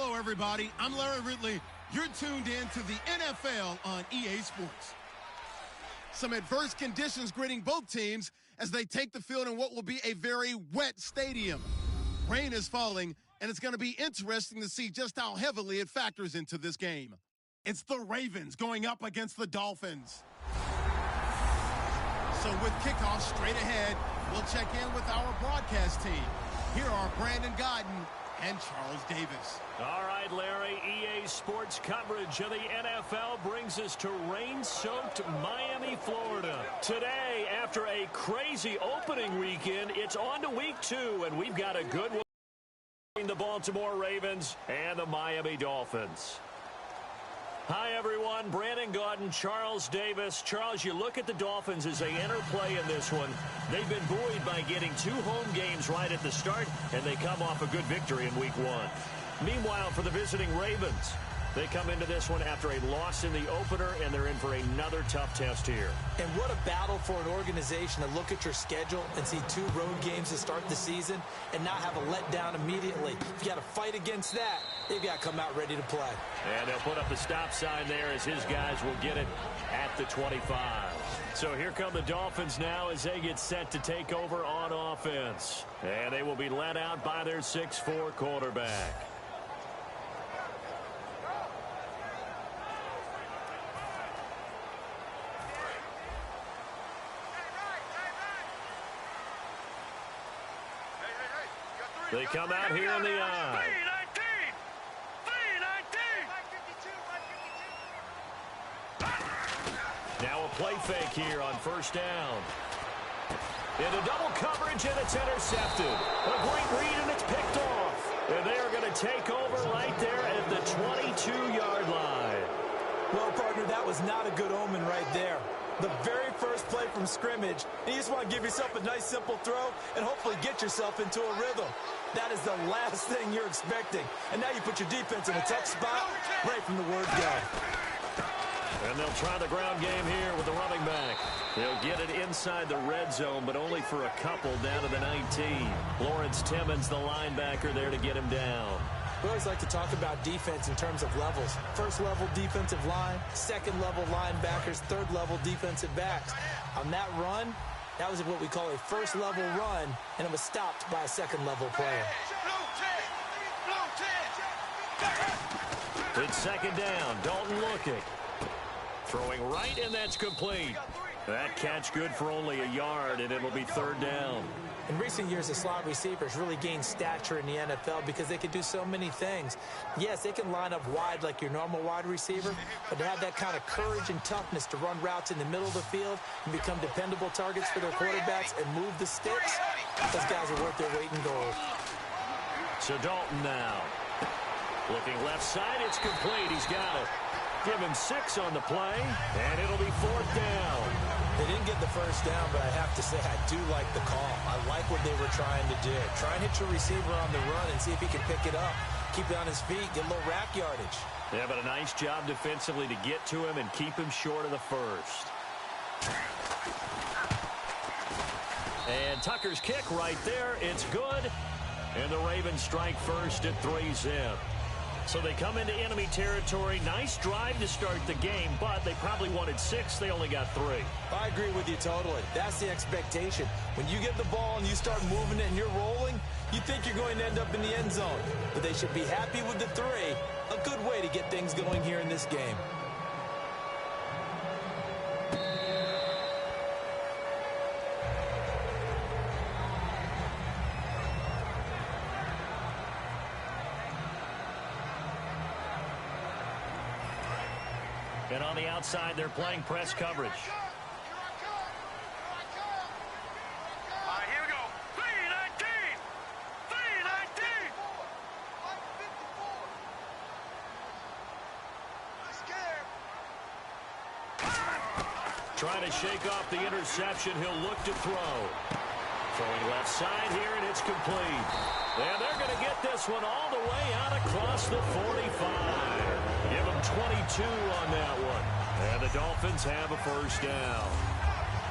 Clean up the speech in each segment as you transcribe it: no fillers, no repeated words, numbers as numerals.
Hello, everybody. I'm Larry Ridley. You're tuned in to the NFL on EA Sports. Some adverse conditions greeting both teams as they take the field in what will be a very wet stadium. Rain is falling, and it's going to be interesting to see just how heavily it factors into this game. It's the Ravens going up against the Dolphins. So with kickoff straight ahead, we'll check in with our broadcast team. Here are Brandon Godden and Charles Davis. All right, Larry, EA Sports coverage of the NFL brings us to rain-soaked Miami, Florida. Today, after a crazy opening weekend, it's on to week 2, and we've got a good one between the Baltimore Ravens and the Miami Dolphins. Hi, everyone. Brandon Godden, Charles Davis. Charles, you look at the Dolphins as they enter play in this one. They've been buoyed by getting 2 home games right at the start, and they come off a good victory in week 1. Meanwhile, for the visiting Ravens, they come into this one after a loss in the opener, and they're in for another tough test here. And what a battle for an organization to look at your schedule and see 2 road games to start the season and not have a letdown immediately. You got to fight against that. They've got to come out ready to play. And they'll put up the stop sign there as his guys will get it at the 25. So here come the Dolphins now as they get set to take over on offense. And they will be led out by their 6'4" quarterback. They come out here in the eye. Now a play fake here on first down. Into double coverage, and it's intercepted. A great read, and it's picked off. And they are going to take over right there at the 22-yard line. Well, partner, that was not a good omen right there. The very first play from scrimmage, and you just want to give yourself a nice, simple throw and hopefully get yourself into a rhythm. That is the last thing you're expecting. And now you put your defense in a tough spot right from the word go. And they'll try the ground game here with the running back. They'll get it inside the red zone, but only for a couple down to the 19. Lawrence Timmons, the linebacker, there to get him down. We always like to talk about defense in terms of levels. First-level defensive line, second-level linebackers, third-level defensive backs. On that run, that was what we call a first-level run, and it was stopped by a second-level player. It's second down. Dalton looking. Throwing right, and that's complete. That catch good for only a yard, and it'll be third down. In recent years, the slot receivers really gained stature in the NFL because they can do so many things. Yes, they can line up wide like your normal wide receiver, but to have that kind of courage and toughness to run routes in the middle of the field and become dependable targets for their quarterbacks and move the sticks, those guys are worth their weight in gold. So Dalton now. Looking left side, it's complete. He's got it. Give him 6 on the play, and it'll be fourth down. They didn't get the first down, but I have to say I do like the call. I like what they were trying to do. Try and hit your receiver on the run and see if he can pick it up. Keep it on his feet, get a little rack yardage. Yeah, but a nice job defensively to get to him and keep him short of the first. And Tucker's kick right there. It's good. And the Ravens strike first at 3-zip. So they come into enemy territory. Nice drive to start the game, but they probably wanted 6. They only got 3. I agree with you totally. That's the expectation. When you get the ball and you start moving it and you're rolling, you think you're going to end up in the end zone. But they should be happy with the 3. A good way to get things going here in this game. And on the outside, they're playing press coverage. All right, here we go. 3-19. 3-19. Trying to shake off the interception. He'll look to throw. Throwing left side here, and it's complete. And they're going to get this one all the way out across the 45. Give them 22 on that one. And the Dolphins have a first down.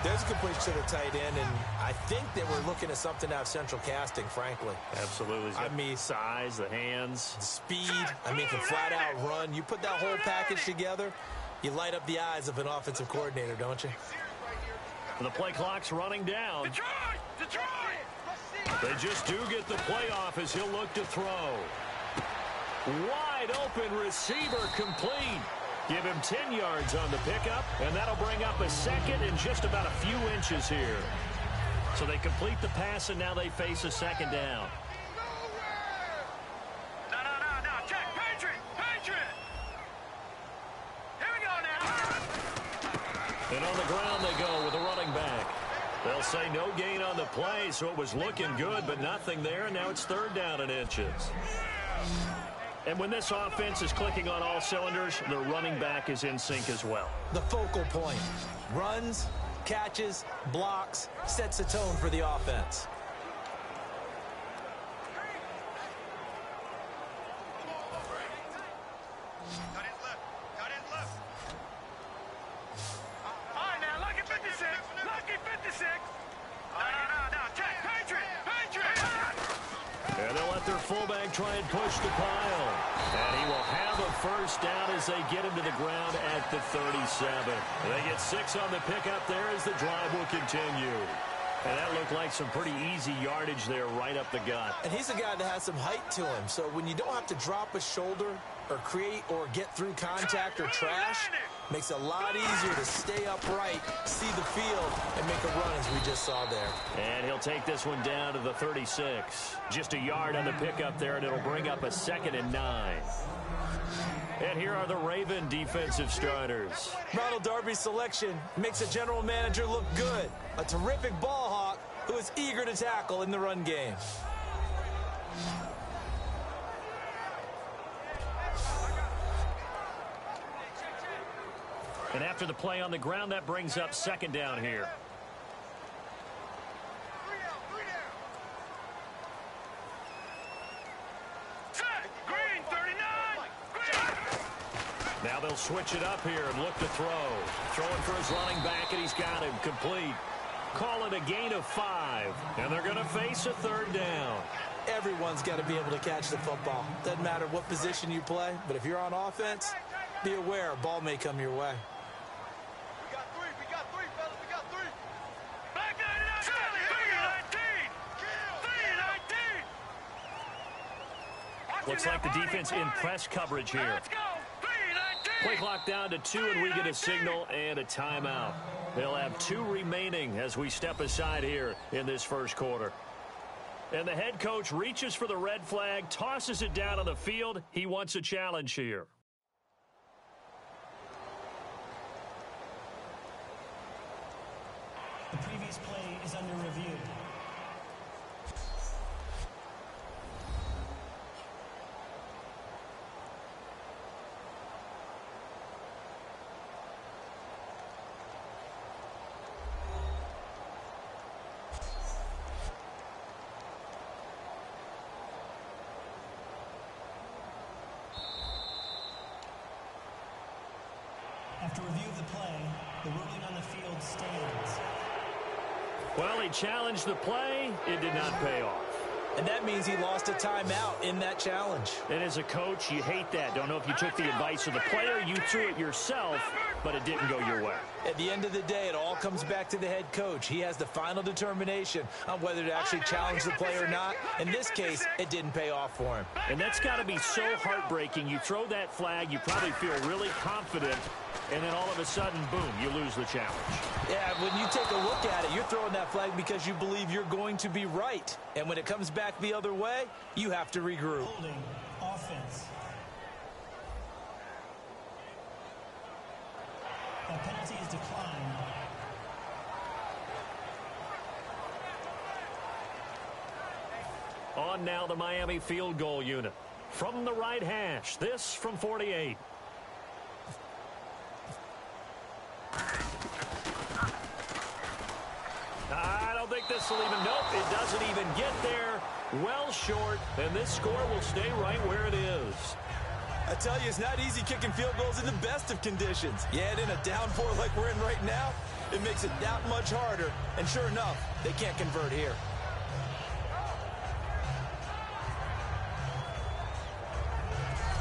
There's a completion to the tight end, and I think they were looking at something out of central casting, frankly. Absolutely. I mean, size, the hands. Speed, can flat out run. You put that whole package together, you light up the eyes of an offensive coordinator, don't you? The play clock's running down. Detroit! They just do get the playoff as he'll look to throw. Wide open receiver complete. Give him 10 yards on the pickup, and that'll bring up a second in just about a few inches here. So they complete the pass, and now they face a second down. No. Check. Patriot! Here we go now. And on the ground they go with a running back. They'll say no gain on the play, so it was looking good, but nothing there, and now it's third down and inches. And when this offense is clicking on all cylinders, the running back is in sync as well. The focal point. Runs, catches, blocks, sets the tone for the offense. Cut his left. All right, now, lucky 56. No. Check. Patriot! And they'll let their fullback try and push the pile. And he will have a first down as they get him to the ground at the 37. They get 6 on the pickup there as the drive will continue. And that looked like some pretty easy yardage there right up the gut. And he's a guy that has some height to him. So when you don't have to drop a shoulder or create or get through contact or trash, makes it a lot easier to stay upright, see the field, and make a run as we just saw there. And he'll take this one down to the 36. Just a yard on the pickup there, and it'll bring up a 2nd and 9. And here are the Raven defensive starters. Ronald Darby's selection makes a general manager look good. A terrific ball hawk who is eager to tackle in the run game. And after the play on the ground, that brings up 2nd down here. Green, 39! Now they'll switch it up here and look to throw. Throwing for his running back, and he's got him complete. Call it a gain of 5, and they're going to face a 3rd down. Everyone's got to be able to catch the football. Doesn't matter what position you play, but if you're on offense, be aware a ball may come your way. We got three, fellas. We got three. Back 99, 319. Looks like the defense in press coverage here. Let's go. 319. Play clock down to 2, and we get a signal and a timeout. They'll have 2 remaining as we step aside here in this first quarter. And the head coach reaches for the red flag, tosses it down on the field. He wants a challenge here. The previous play is under review. After review of the play, the ruling on the field stands. Well, he challenged the play. It did not pay off. And that means he lost a timeout in that challenge. And as a coach, you hate that. Don't know if you took the advice of the player, you threw it yourself, but it didn't go your way. At the end of the day, it all comes back to the head coach. He has the final determination on whether to actually challenge the play or not. In this case, it didn't pay off for him. And that's got to be so heartbreaking. You throw that flag, you probably feel really confident, and then all of a sudden, boom, you lose the challenge. Yeah, when you take a look at it, you're throwing that flag because you believe you're going to be right. And when it comes back the other way, you have to regroup. Holding offense. That penalty is declined. On now the Miami field goal unit. From the right hash, this from 48. I don't think this will even, nope, it doesn't even get there. Well short, and this score will stay right where it is. I tell you, it's not easy kicking field goals in the best of conditions. You add in a downpour like we're in right now, It makes it that much harder, and sure enough, they can't convert here.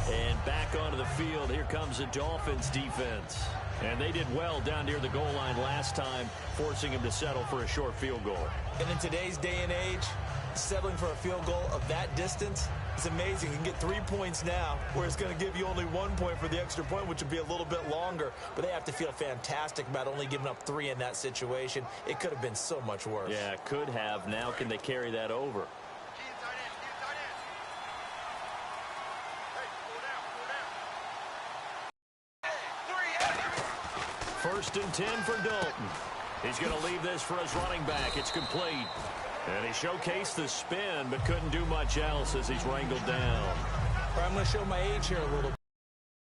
And back onto the field, here comes the Dolphins defense. And they did well down near the goal line last time, forcing him to settle for a short field goal. And in today's day and age, settling for a field goal of that distance is amazing. You can get 3 points now, where it's going to give you only 1 point for the extra point, which would be a little bit longer. But they have to feel fantastic about only giving up 3 in that situation. It could have been so much worse. Yeah, could have. Now can they carry that over? First and 10 for Dalton. He's going to leave this for his running back. It's complete. And he showcased the spin, but couldn't do much else as he's wrangled down. I'm going to show my age here a little bit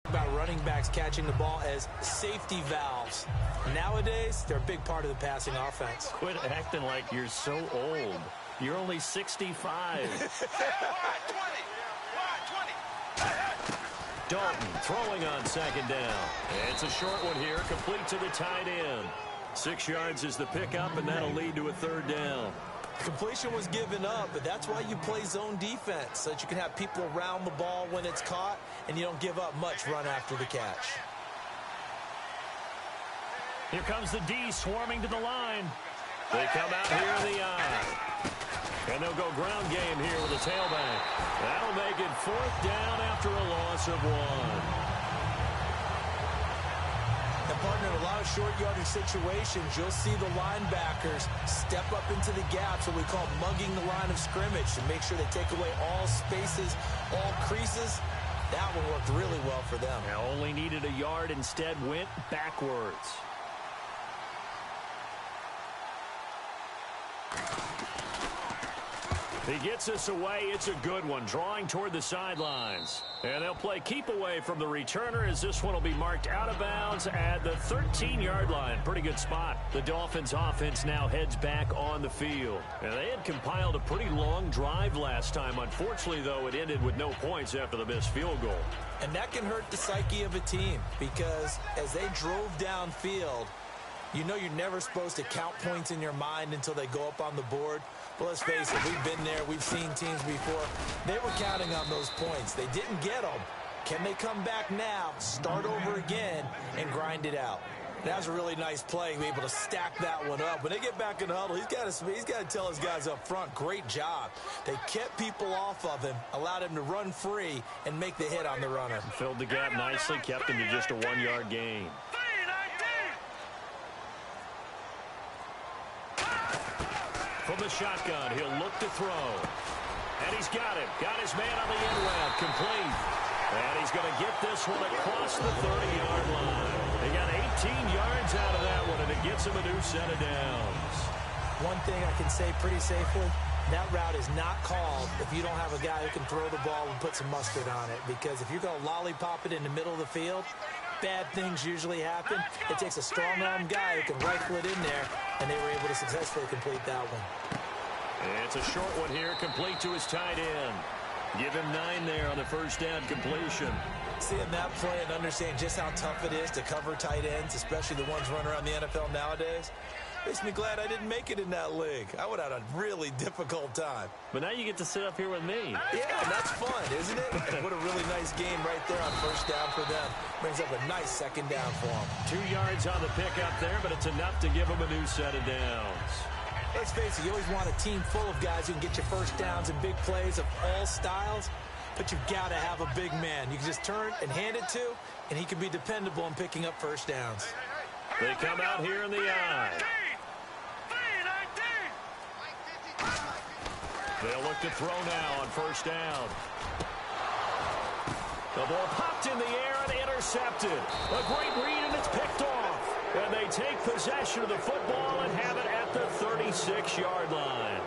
about running backs catching the ball as safety valves. Nowadays, they're a big part of the passing offense. Quit acting like you're so old. You're only 65. Dalton throwing on second down. It's a short one here, complete to the tight end. 6 yards is the pickup, and that'll lead to a third down. Completion was given up, but that's why you play zone defense, so that you can have people around the ball when it's caught, and you don't give up much run after the catch. Here comes the D swarming to the line. They come out here in the I. And they'll go ground game here with a tailback. That'll make it 4th down after a loss of 1. And partner, in a lot of short yardage situations, you'll see the linebackers step up into the gaps, what we call mugging the line of scrimmage, to make sure they take away all spaces, all creases. That one worked really well for them. Now only needed a yard, instead went backwards. He gets us away. It's a good one, drawing toward the sidelines. And they'll play keep away from the returner, as this one will be marked out of bounds at the 13-yard line. Pretty good spot. The Dolphins offense now heads back on the field. And they had compiled a pretty long drive last time. Unfortunately, though, it ended with no points after the missed field goal. And that can hurt the psyche of a team, because as they drove downfield, you know you're never supposed to count points in your mind until they go up on the board. Well, let's face it, we've been there. We've seen teams before. They were counting on those points. They didn't get them. Can they come back now, start over again, and grind it out? That was a really nice play, be able to stack that one up. When they get back in the huddle, he's got to tell his guys up front, great job. They kept people off of him, allowed him to run free, and make the hit on the runner. Filled the gap nicely, kept him to just a 1-yard gain. From the shotgun, he'll look to throw. And he's got him. Got his man on the end route. Complete. And he's going to get this one across the 30-yard line. He got 18 yards out of that one, and it gets him a new set of downs. One thing I can say pretty safely, that route is not called if you don't have a guy who can throw the ball and put some mustard on it. Because if you're going to lollipop it in the middle of the field, bad things usually happen. It takes a strong-arm guy who can rifle it in there, and they were able to successfully complete that one. It's a short one here, complete to his tight end. Give him 9 there on the first down completion. Seeing that play and understanding just how tough it is to cover tight ends, especially the ones running around the NFL nowadays, makes me glad I didn't make it in that league. I would have had a really difficult time. But now you get to sit up here with me. Yeah, and that's fun, isn't it? What a really nice game right there on first down for them. Brings up a nice second down for them. 2 yards on the pickup there, but it's enough to give them a new set of downs. Let's face it, you always want a team full of guys who can get you first downs and big plays of all styles, but you've got to have a big man. You can just turn and hand it to, and he can be dependable in picking up first downs. They come out here in the I. They'll look to throw now on first down. The ball popped in the air and intercepted. A great read, and it's picked off. And they take possession of the football and have it at the 36-yard line.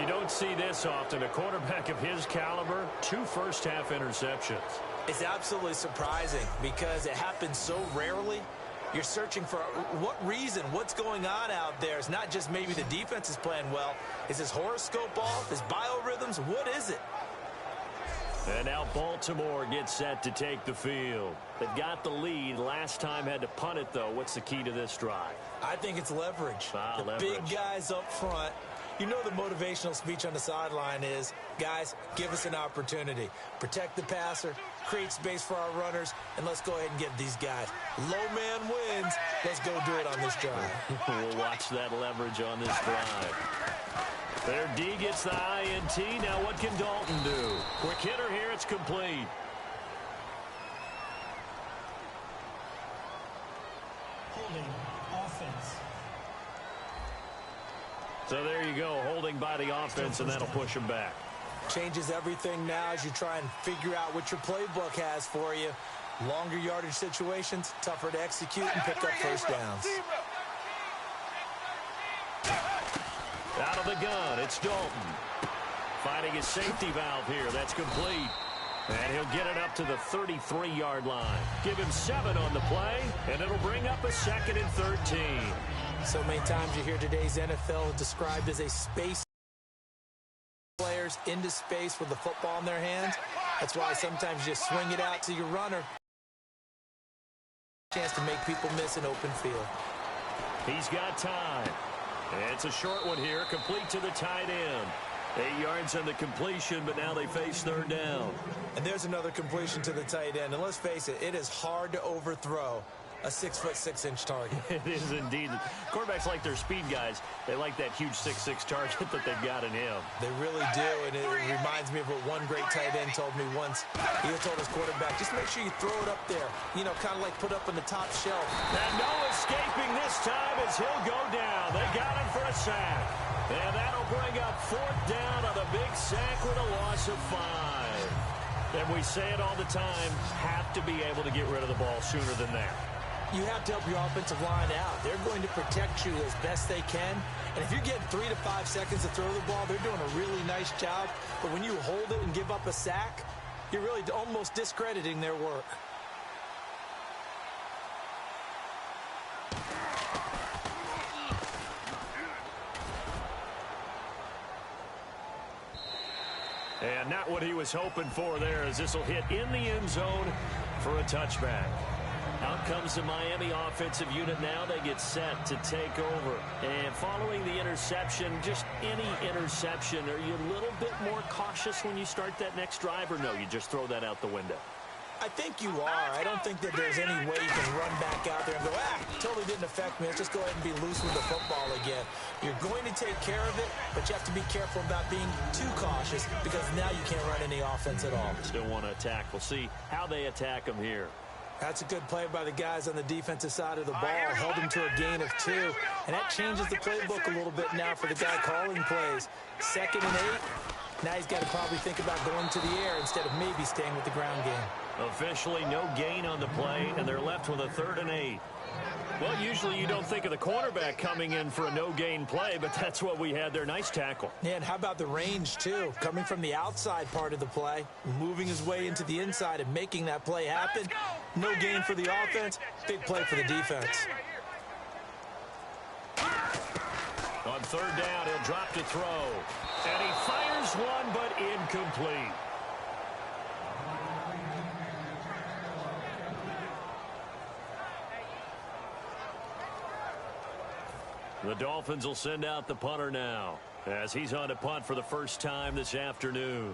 You don't see this often. A quarterback of his caliber, 2 first-half interceptions. It's absolutely surprising because it happens so rarely. You're searching for what reason, what's going on out there. It's not just maybe the defense is playing well. Is his horoscope off? His biorhythms? What is it? And now Baltimore gets set to take the field. They've got the lead. Last time had to punt it, though. What's the key to this drive? I think it's leverage. The leverage. Big guys up front. You know the motivational speech on the sideline is, guys, give us an opportunity. Protect the passer, create space for our runners, and let's go ahead and get these guys. Low man wins. Let's go do it on this drive. We'll watch that leverage on this drive. Their D gets the INT. Now what can Dalton do? Quick hitter here. It's complete. Holding, offense. So there you go, holding by the offense, and that'll push them back. Changes everything now as you try and figure out what your playbook has for you. Longer yardage situations, tougher to execute and pick up first downs. Out of the gun, it's Dalton. Finding his safety valve here. That's complete. And he'll get it up to the 33-yard line. Give him 7 on the play, and it'll bring up a 2nd and 13. So many times you hear today's NFL described as a space players into space with the football in their hands. That's why sometimes you just swing it out to your runner. Chance to make people miss an open field. He's got time. It's a short one here, complete to the tight end. 8 yards on the completion, but now they face 3rd down. And there's another completion to the tight end. And let's face it, it is hard to overthrow a 6'6" target. It is indeed. Quarterbacks like their speed guys. They like that huge 6'6" target that they've got in him. They really do, and it reminds me of what one great tight end told me once. He told his quarterback, just make sure you throw it up there. You know, kind of like put up on the top shelf. And no escaping this time as he'll go down. They got him for a sack. And that'll bring up 4th down on a big sack with a loss of 5. And we say it all the time, have to be able to get rid of the ball sooner than that. You have to help your offensive line out. They're going to protect you as best they can. And if you're getting 3 to 5 seconds to throw the ball, they're doing a really nice job. But when you hold it and give up a sack, you're really almost discrediting their work. And not what he was hoping for there, as this will hit in the end zone for a touchback. Out comes the Miami offensive unit now. They get set to take over. And following the interception, just any interception, are you a little bit more cautious when you start that next drive, or no, you just throw that out the window? I think you are. I don't think that there's any way you can run back out there and go, totally didn't affect me. Let's just go ahead and be loose with the football again. You're going to take care of it, but you have to be careful about being too cautious because now you can't run any offense at all. Still want to attack. We'll see how they attack them here. That's a good play by the guys on the defensive side of the ball. Held him to a gain of 2. And that changes the playbook a little bit now for the guy calling plays. 2nd and 8. Now he's got to probably think about going to the air instead of maybe staying with the ground game. Officially no gain on the play, and they're left with a 3rd and 8. Well, usually you don't think of the cornerback coming in for a no-gain play, but that's what we had there. Nice tackle. Yeah, and how about the range, too? Coming from the outside part of the play, moving his way into the inside and making that play happen. No gain for the offense, big play for the defense. On 3rd down, he'll drop to throw. And he fires one, but incomplete. The Dolphins will send out the punter now as he's on to punt for the first time this afternoon.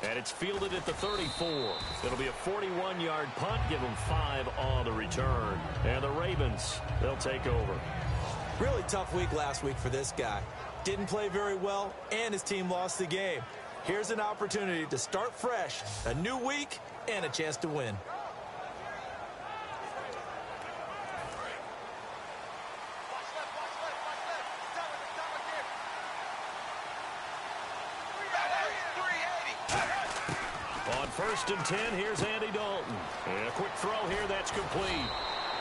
And it's fielded at the 34. It'll be a 41-yard punt. Give them 5 on the return. And the Ravens, they'll take over. Really tough week last week for this guy. Didn't play very well, and his team lost the game. Here's an opportunity to start fresh, a new week, and a chance to win. On 1st and 10, here's Andy Dalton. And a quick throw here, that's complete.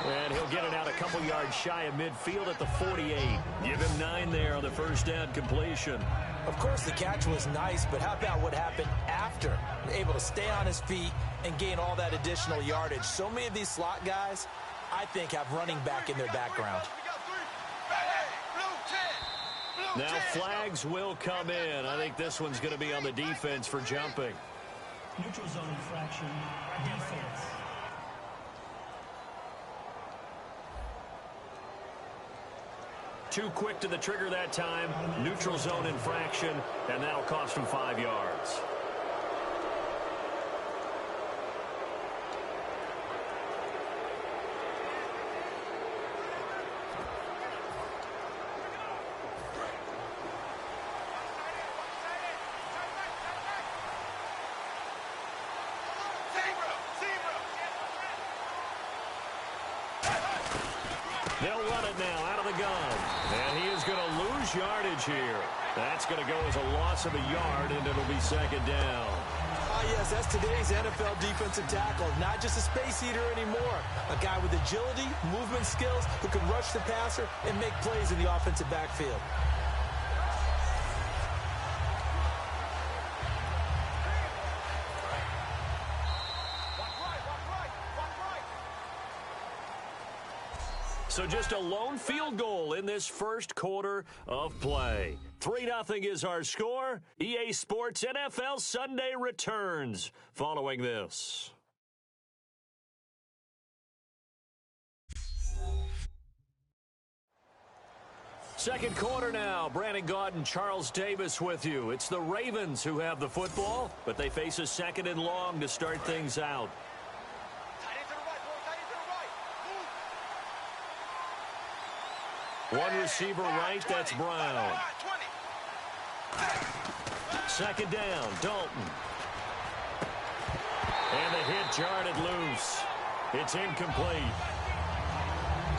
And he'll get it out a couple yards shy of midfield at the 48. Give him 9 there on the first down completion. Of course, the catch was nice, but how about what happened after? Able to stay on his feet and gain all that additional yardage. So many of these slot guys, I think, have running back in their background. Now flags will come in. I think this one's going to be on the defense for jumping. Neutral zone infraction, defense. Too quick to the trigger that time. Neutral zone infraction, and that'll cost him 5 yards. They'll run it now out of the gun. And he is going to lose yardage here. That's going to go as a loss of a yard, and it'll be second down. Yes, that's today's NFL defensive tackle. Not just a space eater anymore. A guy with agility, movement skills, who can rush the passer and make plays in the offensive backfield. So just a lone field goal in this first quarter of play. 3-0 is our score. EA Sports NFL Sunday returns following this. Second quarter now. Brandon Gaud and Charles Davis with you. It's the Ravens who have the football, but they face a second and long to start things out. One receiver right, that's Brown. Second down, Dalton. And the hit jarred loose. It's incomplete.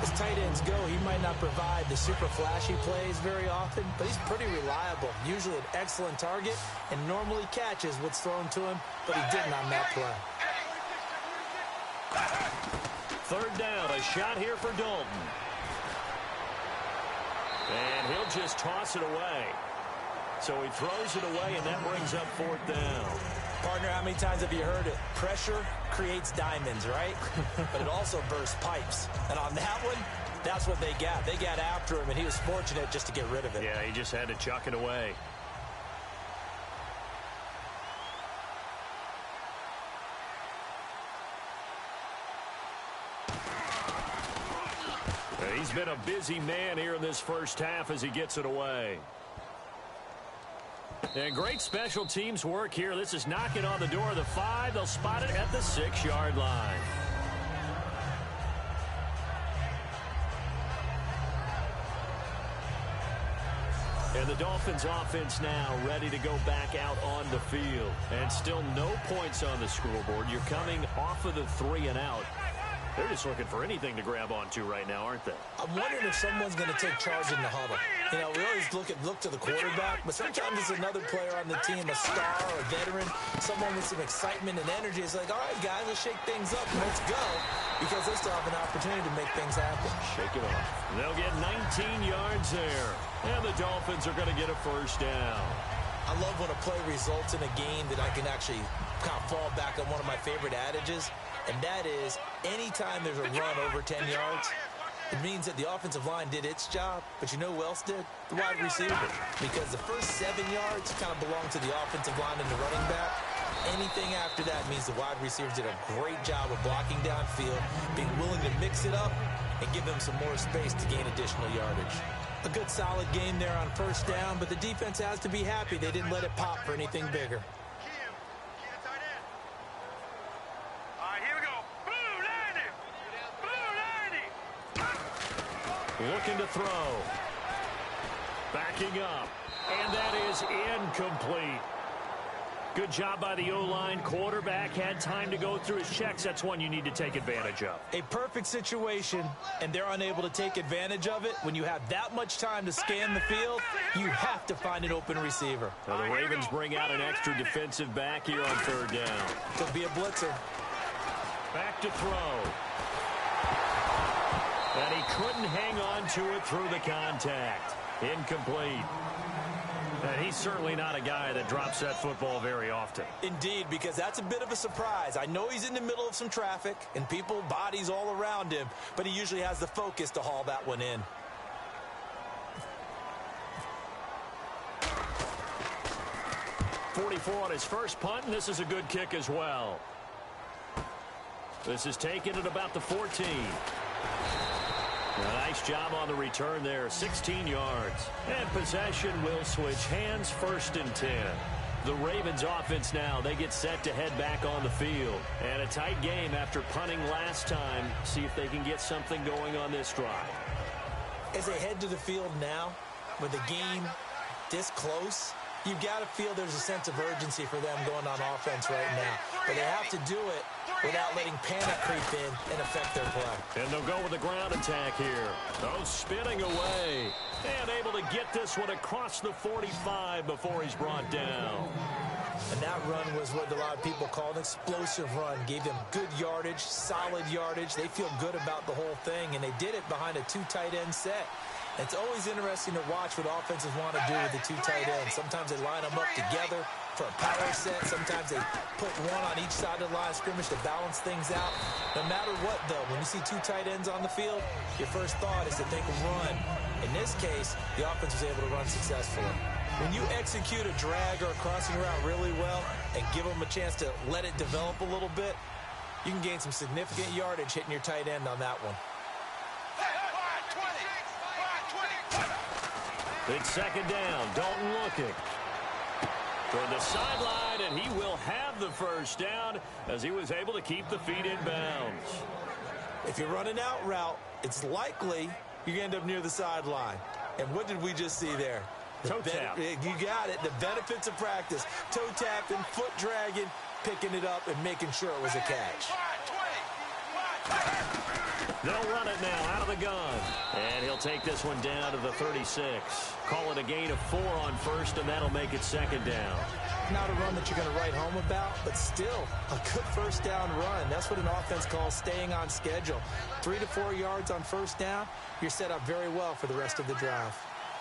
As tight ends go, he might not provide the super flashy plays very often, but he's pretty reliable. Usually an excellent target and normally catches what's thrown to him, but he didn't on that play. Third down, a shot here for Dalton. And he'll just toss it away. So he throws it away, and that brings up fourth down. Partner, how many times have you heard it? Pressure creates diamonds, right? But it also bursts pipes. And on that one, that's what they got. They got after him, and he was fortunate just to get rid of it. Yeah, he just had to chuck it away. He's been a busy man here in this first half as he gets it away. And great special teams work here. This is knocking on the door of the 5. They'll spot it at the 6-yard line. And the Dolphins offense now ready to go back out on the field. And still no points on the scoreboard. You're coming off of the 3 and out. They're just looking for anything to grab onto right now, aren't they? I'm wondering if someone's going to take charge in the huddle. You know, we always look to the quarterback, but sometimes it's another player on the team, a star or a veteran, someone with some excitement and energy. It's like, all right, guys, let's shake things up and let's go, because they still have an opportunity to make things happen. Shake it off. They'll get 19 yards there, and the Dolphins are going to get a first down. I love when a play results in a game that I can actually kind of fall back on one of my favorite adages. And that is, anytime there's a run over 10 yards, it means that the offensive line did its job, but you know who else did? The wide receiver. Because the first 7 yards kind of belong to the offensive line and the running back. Anything after that means the wide receivers did a great job of blocking downfield, being willing to mix it up, and give them some more space to gain additional yardage. A good solid game there on first down, but the defense has to be happy they didn't let it pop for anything bigger. Looking to throw. Backing up. And that is incomplete. Good job by the O-line. Quarterback had time to go through his checks. That's one you need to take advantage of. A perfect situation, and they're unable to take advantage of it. When you have that much time to scan the field, you have to find an open receiver. Now the Ravens bring out an extra defensive back here on third down. Could be a blitzer. Back to throw. And he couldn't hang on to it through the contact. Incomplete. And he's certainly not a guy that drops that football very often. Indeed, because that's a bit of a surprise. I know he's in the middle of some traffic and people, bodies all around him, but he usually has the focus to haul that one in. .44 on his first punt, and this is a good kick as well. This is taken at about the 14. A nice job on the return there, 16 yards. And possession will switch hands, 1st and 10. The Ravens offense now, they get set to head back on the field. And a tight game after punting last time. See if they can get something going on this drive. As they head to the field now, with the game this close, you've got to feel there's a sense of urgency for them going on offense right now. But they have to do it without letting panic creep in and affect their play. And they'll go with the ground attack here. Oh, spinning away. And able to get this one across the 45 before he's brought down. And that run was what a lot of people call an explosive run. Gave them good yardage, solid yardage. They feel good about the whole thing, and they did it behind a 2 tight end set. It's always interesting to watch what offenses want to do with the 2 tight ends. Sometimes they line them up together for a power set. Sometimes they put one on each side of the line of scrimmage to balance things out. No matter what, though, when you see 2 tight ends on the field, your first thought is to think of run. In this case, the offense was able to run successfully. When you execute a drag or a crossing route really well and give them a chance to let it develop a little bit, you can gain some significant yardage hitting your tight end on that one. It's 2nd down. Dalton looking toward the sideline, and he will have the first down as he was able to keep the feet in bounds. If you're running out route, it's likely you're going to end up near the sideline. And what did we just see there? Toe tap. You got it. The benefits of practice. Toe tapping, foot dragging, picking it up, and making sure it was a catch. They'll run it now out of the gun. And he'll take this one down to the 36. Call it a gain of 4 on 1st, and that'll make it 2nd down. Not a run that you're going to write home about, but still a good 1st down run. That's what an offense calls staying on schedule. 3 to 4 yards on 1st down, you're set up very well for the rest of the drive.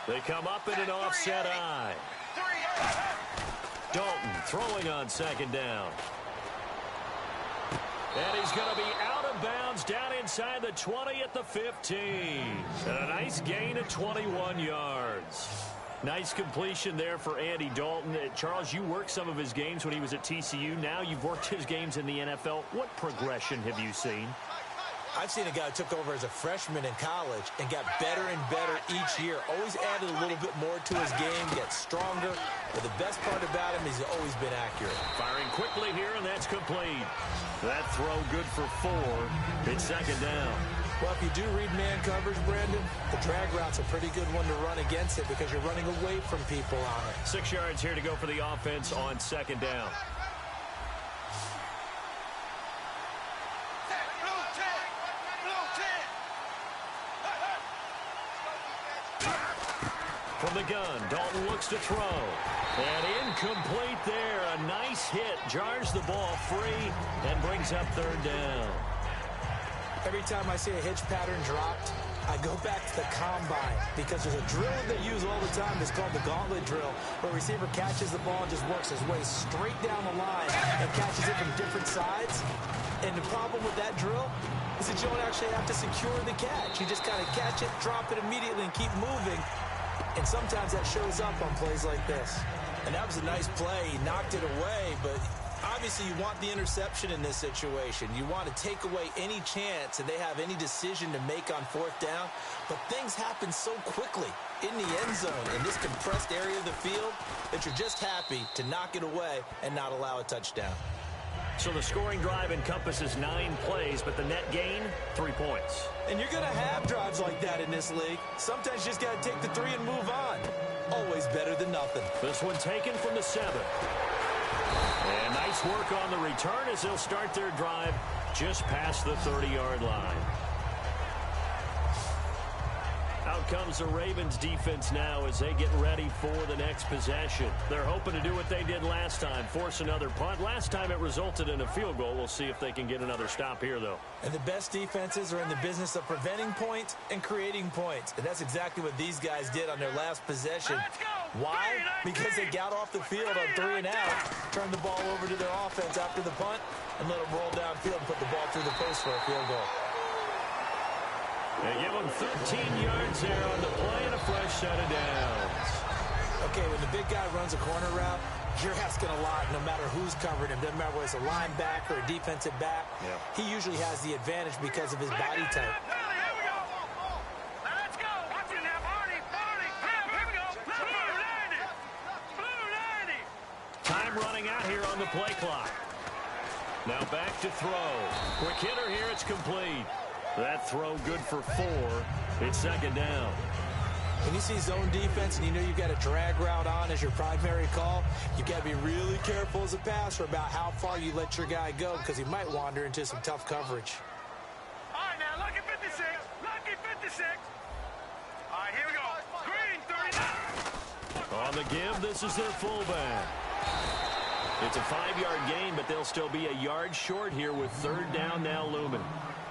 They come up in an offset eye. Dalton throwing on 2nd down. And he's going to be out of bounds down inside the 20 at the 15. And a nice gain of 21 yards. Nice completion there for Andy Dalton. Charles, you worked some of his games when he was at TCU. Now you've worked his games in the NFL. What progression have you seen? I've seen a guy who took over as a freshman in college and got better and better each year. Always added a little bit more to his game, gets stronger. But the best part about him is he's always been accurate. Firing quickly here, and that's complete. That throw good for 4. It's 2nd down. Well, if you do read man coverage, Brandon, the drag route's a pretty good one to run against it because you're running away from people on it. 6 yards here to go for the offense on 2nd down. From the gun, Dalton looks to throw. And incomplete there. A nice hit. Jars the ball free and brings up 3rd down. Every time I see a hitch pattern dropped, I go back to the combine because there's a drill that they use all the time. It's called the gauntlet drill, where a receiver catches the ball and just works his way straight down the line and catches it from different sides. And the problem with that drill is that you don't actually have to secure the catch. You just kind of catch it, drop it immediately, and keep moving. And sometimes that shows up on plays like this. And that was a nice play. He knocked it away, but obviously you want the interception in this situation. You want to take away any chance that they have any decision to make on 4th down. But things happen so quickly in the end zone in this compressed area of the field that you're just happy to knock it away and not allow a touchdown. So the scoring drive encompasses 9 plays, but the net gain, 3 points. And you're going to have drives like that in this league. Sometimes you just got to take the 3 and move on. Always better than nothing. This one taken from the 7. And nice work on the return as they'll start their drive just past the 30-yard line. Out comes the Ravens defense now as they get ready for the next possession. They're hoping to do what they did last time, force another punt. Last time it resulted in a field goal. We'll see if they can get another stop here, though. And the best defenses are in the business of preventing points and creating points. And that's exactly what these guys did on their last possession. Why? Because they got off the field on 3 and out, turned the ball over to their offense after the punt, and let them roll downfield and put the ball through the post for a field goal. They give them 13 yards there on the play and a fresh set of downs. Okay, when the big guy runs a corner route, you're asking a lot no matter who's covering him. Doesn't matter whether it's a linebacker or a defensive back. Yep. He usually has the advantage because of his body type. Let's go. Watch it now, Barney. Here we go. Blue 90. Time running out here on the play clock. Now back to throw. Quick hitter here. It's complete. That throw good for 4. It's second down. When you see zone defense and you know you've got a drag route on as your primary call, you've got to be really careful as a passer about how far you let your guy go because he might wander into some tough coverage. All right, now, lucky 56. Lucky 56. All right, here we go. Green 39. On the give, this is their fullback. It's a 5-yard gain, but they'll still be a yard short here with third down now looming.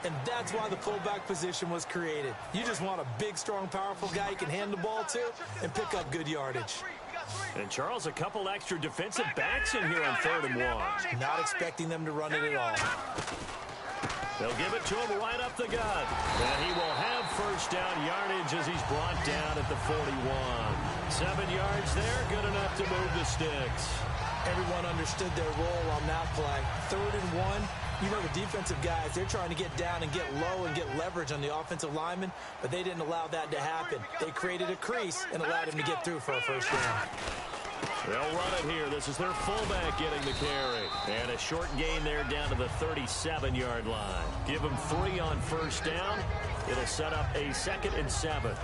And that's why the fullback position was created. You just want a big, strong, powerful guy you can hand the ball to and pick up good yardage. And, Charles, a couple extra defensive backs in here on 3rd and 1. Not expecting them to run it at all. They'll give it to him right up the gut. And he will have first down yardage as he's brought down at the 41. 7 yards there, good enough to move the sticks. Everyone understood their role on that play. 3rd and 1. You know, the defensive guys, they're trying to get down and get low and get leverage on the offensive lineman, but they didn't allow that to happen. They created a crease and allowed him to get through for a first down. They'll run it here. This is their fullback getting the carry. And a short gain there down to the 37-yard line. Give them 3 on first down. It'll set up a 2nd and 7.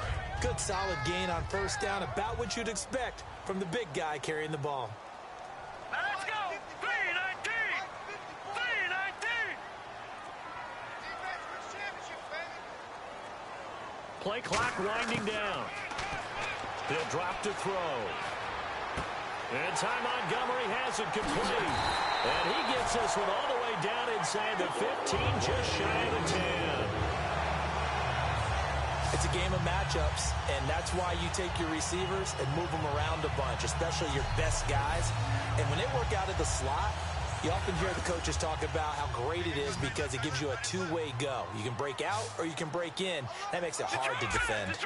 Good solid gain on first down, about what you'd expect from the big guy carrying the ball. Let's go. 319. 319. Play clock winding down. They'll drop to throw. And Ty Montgomery has it complete. And he gets this one all the way down inside the 15, just shy of the 10. It's a game of matchups, and that's why you take your receivers and move them around a bunch, especially your best guys. And when they work out of the slot, you often hear the coaches talk about how great it is because it gives you a two-way go. You can break out or you can break in. That makes it hard to defend.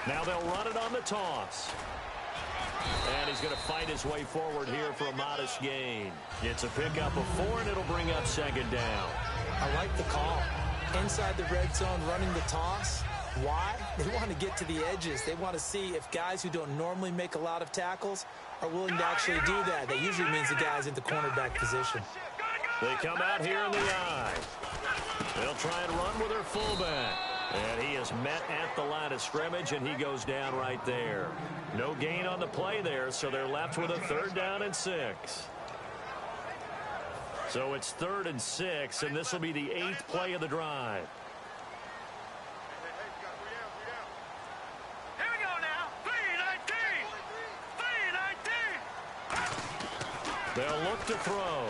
Now they'll run it on the toss. And he's going to fight his way forward here for a modest gain. It's a pickup of 4, and it'll bring up second down. I like the call. Inside the red zone, running the toss. Why? They want to get to the edges. They want to see if guys who don't normally make a lot of tackles are willing to actually do that. That usually means the guy's in the cornerback position. They come out here in the eye. They'll try and run with their fullback. And he is met at the line of scrimmage, and he goes down right there. No gain on the play there, so they're left with a 3rd down and 6. So it's 3rd and 6, and this will be the 8th play of the drive. Here we go now. 319. 319. They'll look to throw.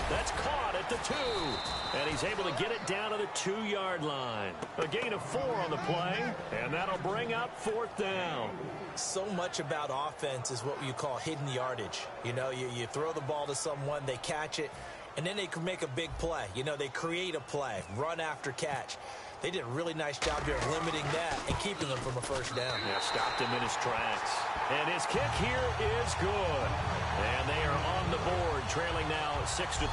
That's caught at the 2. And he's able to get it down to the 2-yard line. A gain of 4 on the play, and that'll bring up 4th down. So much about offense is what you call hidden yardage. You know, you throw the ball to someone, they catch it, and then they can make a big play. You know, they create a play, run after catch. They did a really nice job here of limiting that and keeping them from a first down. Yeah, stopped him in his tracks. And his kick here is good. And they are on the board, trailing now 6-3.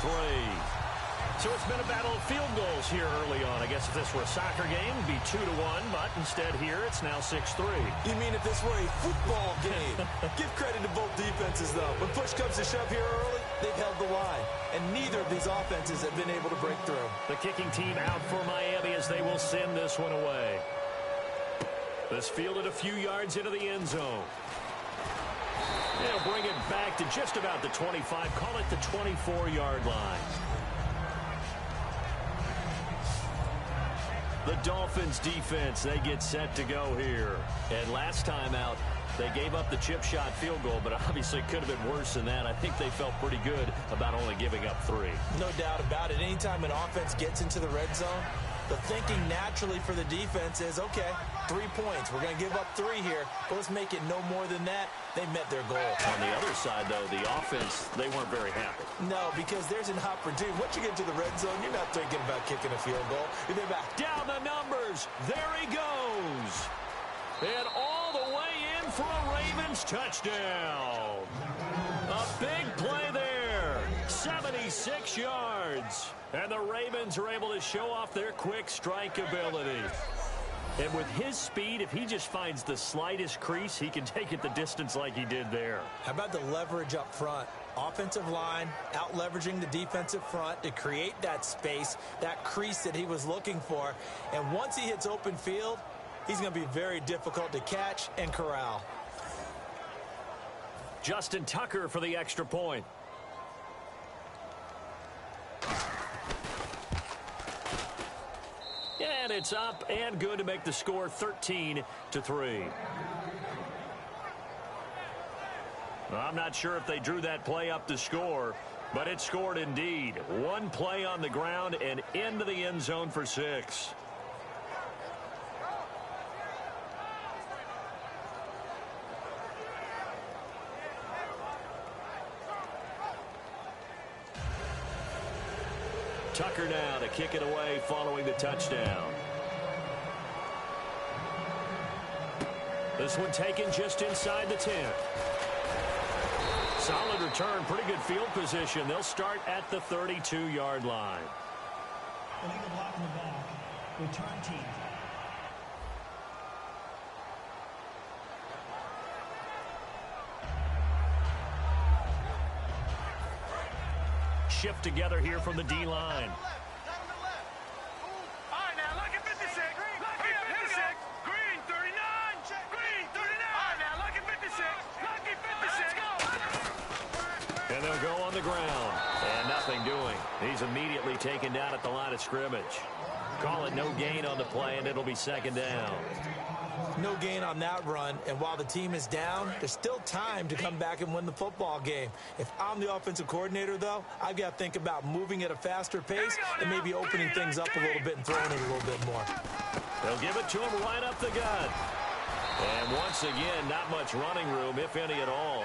So it's been a battle of field goals here early on. I guess if this were a soccer game, it'd be 2-1, but instead here it's now 6-3. You mean if this were a football game? Give credit to both defenses, though. When push comes to shove here early, they've held the line. And neither of these offenses have been able to break through. The kicking team out for Miami as they will send this one away. This fielded a few yards into the end zone. They'll bring it back to just about the 25, call it the 24-yard line. The Dolphins defense, they get set to go here. And last time out, they gave up the chip shot field goal, but obviously could have been worse than that. I think they felt pretty good about only giving up 3. No doubt about it. Anytime an offense gets into the red zone, the thinking naturally for the defense is, okay, 3 points. We're going to give up 3 here, but let's make it no more than that. They met their goal. On the other side, though, the offense, they weren't very happy. No, because there's an opportunity. Once you get to the red zone, you're not thinking about kicking a field goal. You're thinking about down the numbers. There he goes. And all the way in for a Ravens touchdown. A big play there. 76 yards. And the Ravens are able to show off their quick strike ability. And with his speed, if he just finds the slightest crease, he can take it the distance like he did there. How about the leverage up front? Offensive line out-leveraging the defensive front to create that space, that crease that he was looking for. And once he hits open field, he's going to be very difficult to catch and corral. Justin Tucker for the extra point. And it's up and good to make the score 13-3. I'm not sure if they drew that play up to score, but it scored indeed. 1 play on the ground and into the end zone for 6. Tucker now to kick it away following the touchdown. This one taken just inside the 10. Solid return, pretty good field position. They'll start at the 32-yard line. Illegal block in the back. Return team. Shift together here from the D-line. All right, now, lucky 56. Lucky 56. Green 39. Green 39. All right, now, lucky 56. Lucky 56. And they'll go on the ground. And nothing doing. He's immediately taken down at the line of scrimmage. Call it no gain on the play, and it'll be second down. No gain on that run, and while the team is down, there's still time to come back and win the football game. If I'm the offensive coordinator, though, I've got to think about moving at a faster pace and maybe opening things up a little bit and throwing it a little bit more. They'll give it to him right up the gut. And once again, not much running room, if any at all.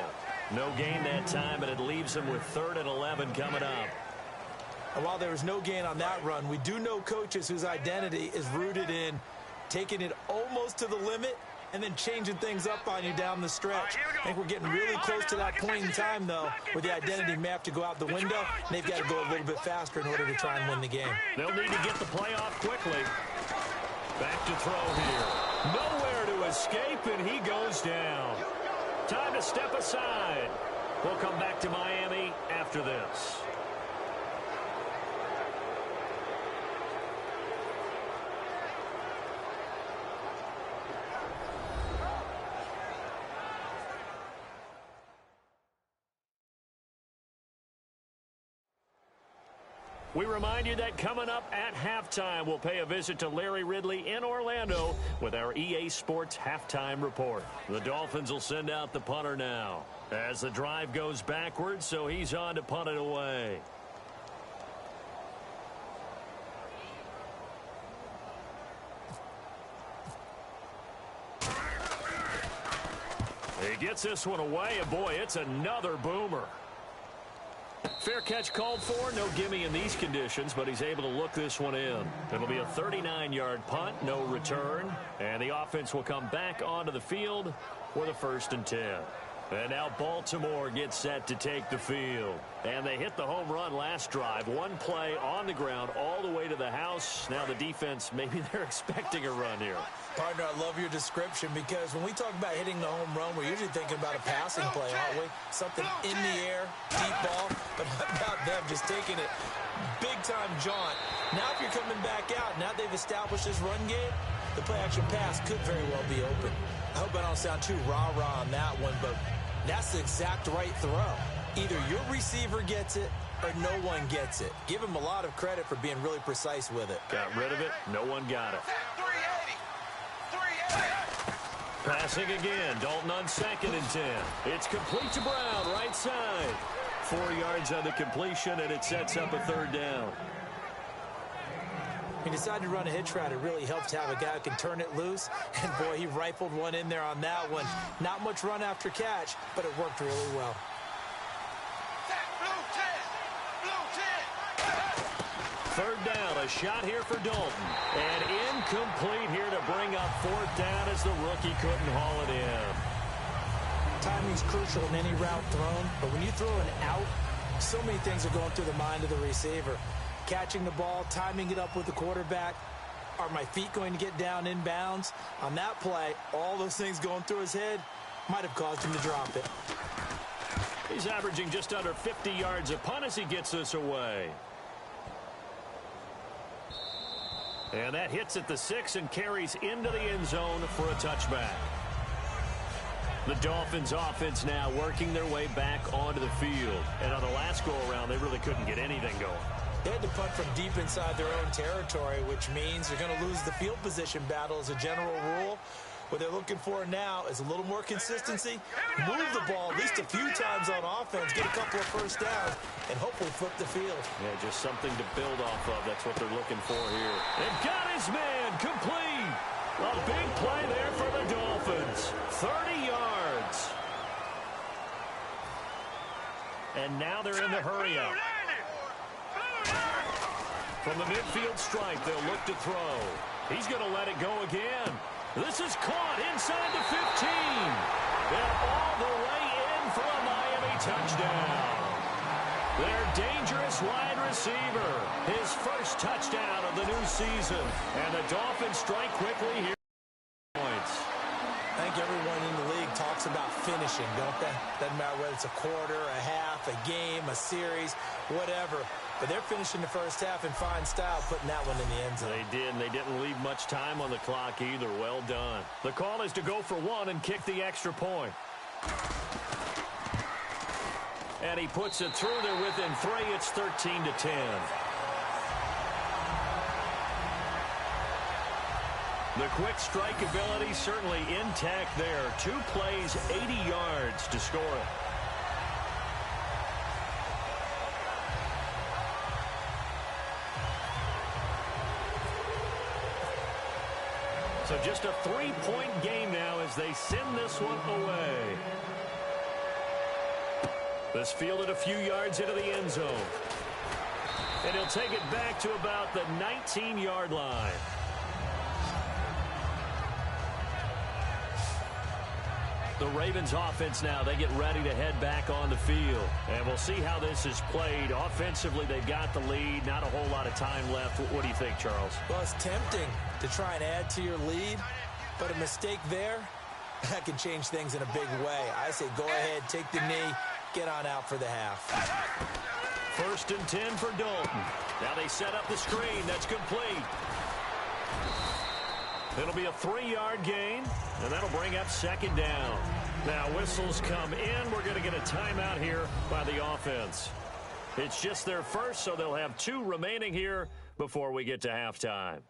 No gain that time, and it leaves him with 3rd and 11 coming up. And while there was no gain on that run, we do know coaches whose identity is rooted in taking it almost to the limit and then changing things up on you down the stretch. I think we're getting really close to that point in time, though, where the identity may have to go out the window, and they've got to go a little bit faster in order to try and win the game. They'll need to get the play off quickly. Back to throw here. Nowhere to escape, and he goes down. Time to step aside. We'll come back to Miami after this. We remind you that coming up at halftime, we'll pay a visit to Larry Ridley in Orlando with our EA Sports Halftime Report. The Dolphins will send out the punter now as the drive goes backwards, so he's on to punt it away. He gets this one away, and boy, it's another boomer. Fair catch called for. No gimme in these conditions, but he's able to look this one in. It'll be a 39-yard punt, no return, and the offense will come back onto the field with a 1st and 10. And now Baltimore gets set to take the field. And they hit the home run last drive. 1 play on the ground all the way to the house. Now the defense, maybe they're expecting a run here. Partner, I love your description because when we talk about hitting the home run, we're usually thinking about a passing play, aren't we? Something in the air, deep ball, but how about them just taking it big-time jaunt. Now if you're coming back out, now they've established this run game, the play-action pass could very well be open. I hope I don't sound too rah-rah on that one, but that's the exact right throw. Either your receiver gets it or no one gets it. Give him a lot of credit for being really precise with it. Got rid of it. No one got it. 380. 380. Passing again. Dalton on 2nd and 10. It's complete to Brown, right side. 4 yards on the completion, and it sets up a 3rd down. He decided to run a hitch route. It really helps to have a guy who can turn it loose. And, boy, he rifled one in there on that one. Not much run after catch, but it worked really well. Blue 10. Blue 10. 3rd down, a shot here for Dalton. And incomplete here to bring up 4th down as the rookie couldn't haul it in. Timing's crucial in any route thrown, but when you throw an out, so many things are going through the mind of the receiver. Catching the ball, timing it up with the quarterback. Are my feet going to get down in bounds? On that play, all those things going through his head might have caused him to drop it. He's averaging just under 50 yards a punt as he gets this away. And that hits at the 6 and carries into the end zone for a touchback. The Dolphins offense now working their way back onto the field. And on the last go-around, they really couldn't get anything going. They had to punt from deep inside their own territory, which means they're going to lose the field position battle as a general rule. What they're looking for now is a little more consistency, move the ball at least a few times on offense, get a couple of first downs, and hopefully flip the field. Yeah, just something to build off of. That's what they're looking for here. And got his man complete. A big play there for the Dolphins. 30 yards. And now they're in the hurry up. From the midfield stripe, they'll look to throw. He's going to let it go again. This is caught inside the 15. And all the way in for a Miami touchdown. Their dangerous wide receiver. His first touchdown of the new season. And the Dolphins strike quickly here. Points. I think everyone in the league talks about finishing, don't they? Doesn't matter whether it's a quarter, a half, a game, a series, whatever. But they're finishing the first half in fine style, putting that one in the end zone. They did, and they didn't leave much time on the clock either. Well done. The call is to go for 1 and kick the extra point. And he puts it through there within 3. It's 13-10. The quick strike ability certainly intact there. 2 plays, 80 yards to score it. So just a 3-point game now as they send this one away. This fielded a few yards into the end zone. And he'll take it back to about the 19-yard line. The Ravens offense now, they get ready to head back on the field. And we'll see how this is played. Offensively, they've got the lead. Not a whole lot of time left. What do you think, Charles? Well, it's tempting to try and add to your lead, but a mistake there, that can change things in a big way. I say go ahead, take the knee, get on out for the half. 1st and 10 for Dalton. Now they set up the screen. That's complete. It'll be a 3-yard gain, and that'll bring up 2nd down. Now whistles come in. We're going to get a timeout here by the offense. It's just their first, so they'll have 2 remaining here before we get to halftime.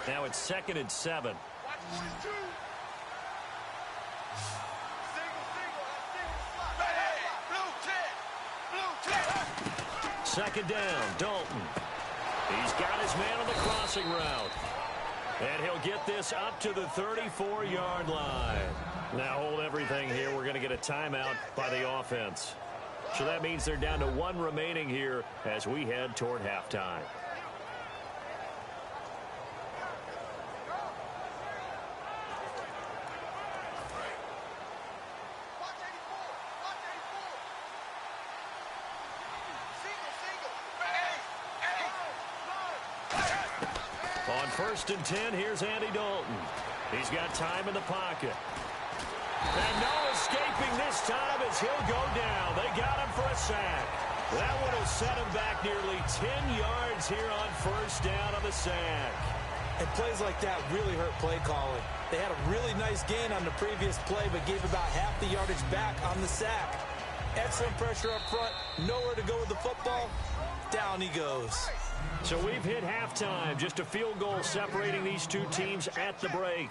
Now it's 2nd and 7. Second down, Dalton. He's got his man on the crossing route. And he'll get this up to the 34-yard line. Now hold everything here. We're going to get a timeout by the offense. So that means they're down to 1 remaining here as we head toward halftime. On 1st and 10, here's Andy Dalton. He's got time in the pocket. And no escaping this time as he'll go down. They got him for a sack. That one will set him back nearly 10 yards here on 1st down on the sack. And plays like that really hurt play calling. They had a really nice gain on the previous play, but gave about half the yardage back on the sack. Excellent pressure up front, nowhere to go with the football. Down he goes. So we've hit halftime, just a field goal separating these two teams at the break.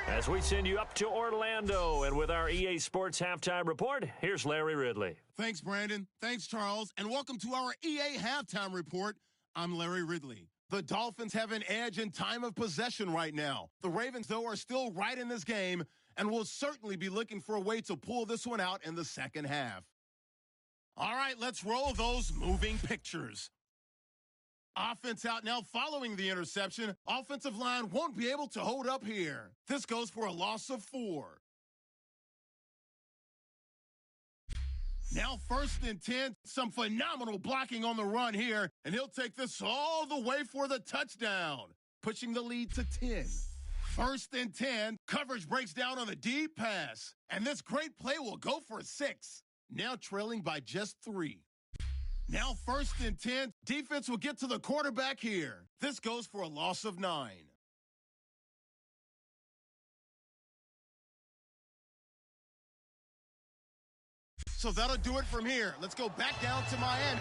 As we send you up to Orlando, and with our EA Sports Halftime Report, here's Larry Ridley. Thanks, Brandon. Thanks, Charles. And welcome to our EA Halftime Report. I'm Larry Ridley. The Dolphins have an edge in time of possession right now. The Ravens, though, are still right in this game and will certainly be looking for a way to pull this one out in the second half. All right, let's roll those moving pictures. Offense out now following the interception. Offensive line won't be able to hold up here. This goes for a loss of 4. Now 1st and 10, some phenomenal blocking on the run here, and he'll take this all the way for the touchdown, pushing the lead to 10. 1st and 10, coverage breaks down on the deep pass, and this great play will go for 6, now trailing by just 3. Now 1st and 10, defense will get to the quarterback here. This goes for a loss of 9. So that'll do it from here. Let's go back down to Miami.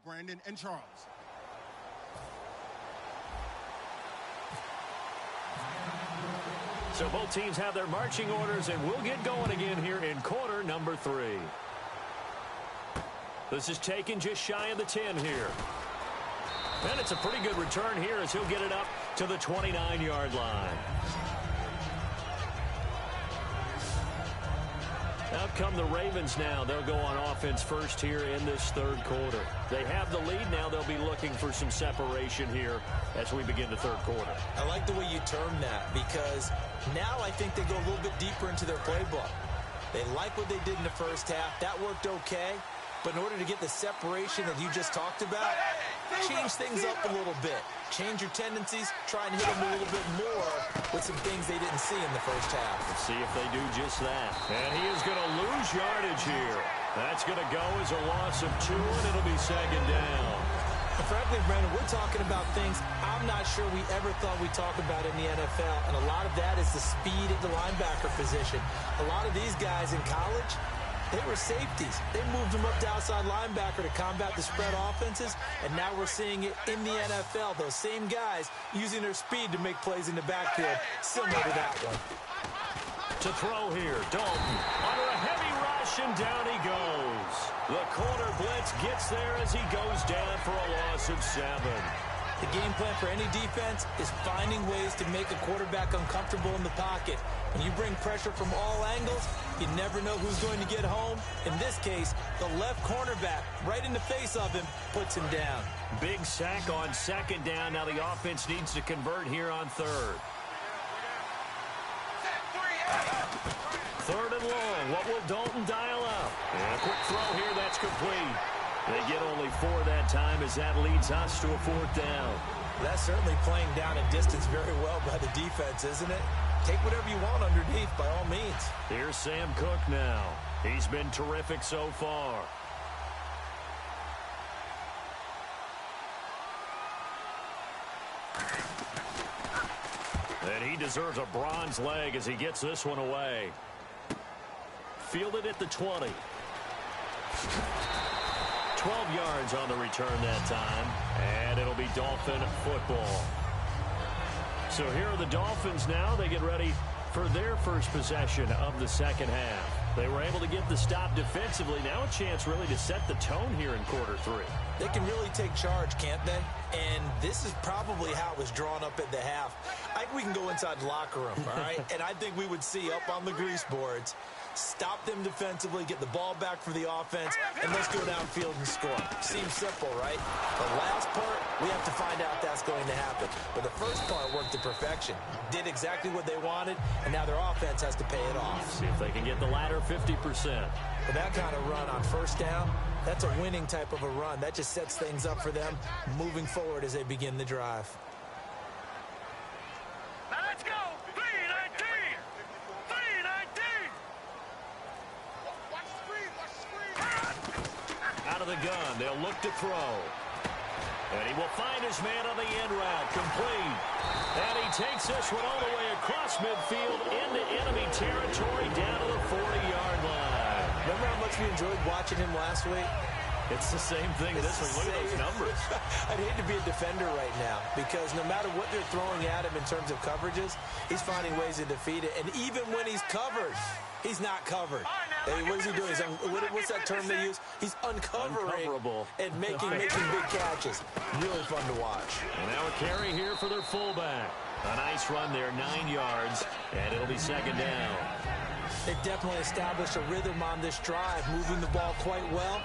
Brandon and Charles. So both teams have their marching orders, and we'll get going again here in quarter number 3. This is taken just shy of the 10 here. And it's a pretty good return here as he'll get it up to the 29-yard line. Out come the Ravens now. They'll go on offense first here in this third quarter. They have the lead now. They'll be looking for some separation here as we begin the third quarter. I like the way you term that because now I think they go a little bit deeper into their playbook. They like what they did in the first half. That worked okay. But in order to get the separation that you just talked about, change things up a little bit. Change your tendencies. Try and hit them a little bit more with some things they didn't see in the first half. Let's see if they do just that. And he is going to lose yardage here. That's going to go as a loss of 2, and it'll be second down. And frankly, Brandon, we're talking about things I'm not sure we ever thought we'd talk about in the NFL. And a lot of that is the speed at the linebacker position. A lot of these guys in college, they were safeties. They moved them up to outside linebacker to combat the spread offenses, and now we're seeing it in the NFL. Those same guys using their speed to make plays in the backfield, similar to that one. To throw here, Dalton under a heavy rush, and down he goes. The corner blitz gets there as he goes down for a loss of 7. The game plan for any defense is finding ways to make a quarterback uncomfortable in the pocket. When you bring pressure from all angles, you never know who's going to get home. In this case, the left cornerback, right in the face of him, puts him down. Big sack on second down. Now the offense needs to convert here on third. Third and long. What will Dalton dial up? And a quick throw here. That's complete. They get only 4 that time as that leads us to a 4th down. That's certainly playing down a distance very well by the defense, isn't it? Take whatever you want underneath by all means. Here's Sam Cook now. He's been terrific so far. And he deserves a bronze leg as he gets this one away. Fielded at the 20. 12 yards on the return that time, and it'll be Dolphin football. So here are the Dolphins now. They get ready for their first possession of the second half. They were able to get the stop defensively. Now a chance really to set the tone here in quarter 3. They can really take charge, can't they? And this is probably how it was drawn up at the half. I think we can go inside the locker room, all right? And I think we would see up on the grease boards, stop them defensively, get the ball back for the offense, and let's go downfield and score. Seems simple, right? The last part, we have to find out that's going to happen. But the first part worked to perfection. Did exactly what they wanted, and now their offense has to pay it off. See if they can get the latter 50%. With that kind of run on first down, that's a winning type of a run. That just sets things up for them moving forward as they begin the drive. Now let's go! 319! 319! Watch the screen! Watch the screen! Out of the gun, they'll look to throw. And he will find his man on the end route, complete. And he takes this one all the way across midfield into enemy territory down to the 40-yard line. Remember how much we enjoyed watching him last week? It's the same thing this week. Look at those numbers. I'd hate to be a defender right now because no matter what they're throwing at him in terms of coverages, he's finding ways to defeat it. And even when he's covered, he's not covered. Hey, what is he doing? What's that term they use? He's uncovering and making big catches. Really fun to watch. And now a carry here for their fullback. A nice run there, 9 yards, and it'll be second down. They've definitely established a rhythm on this drive, moving the ball quite well.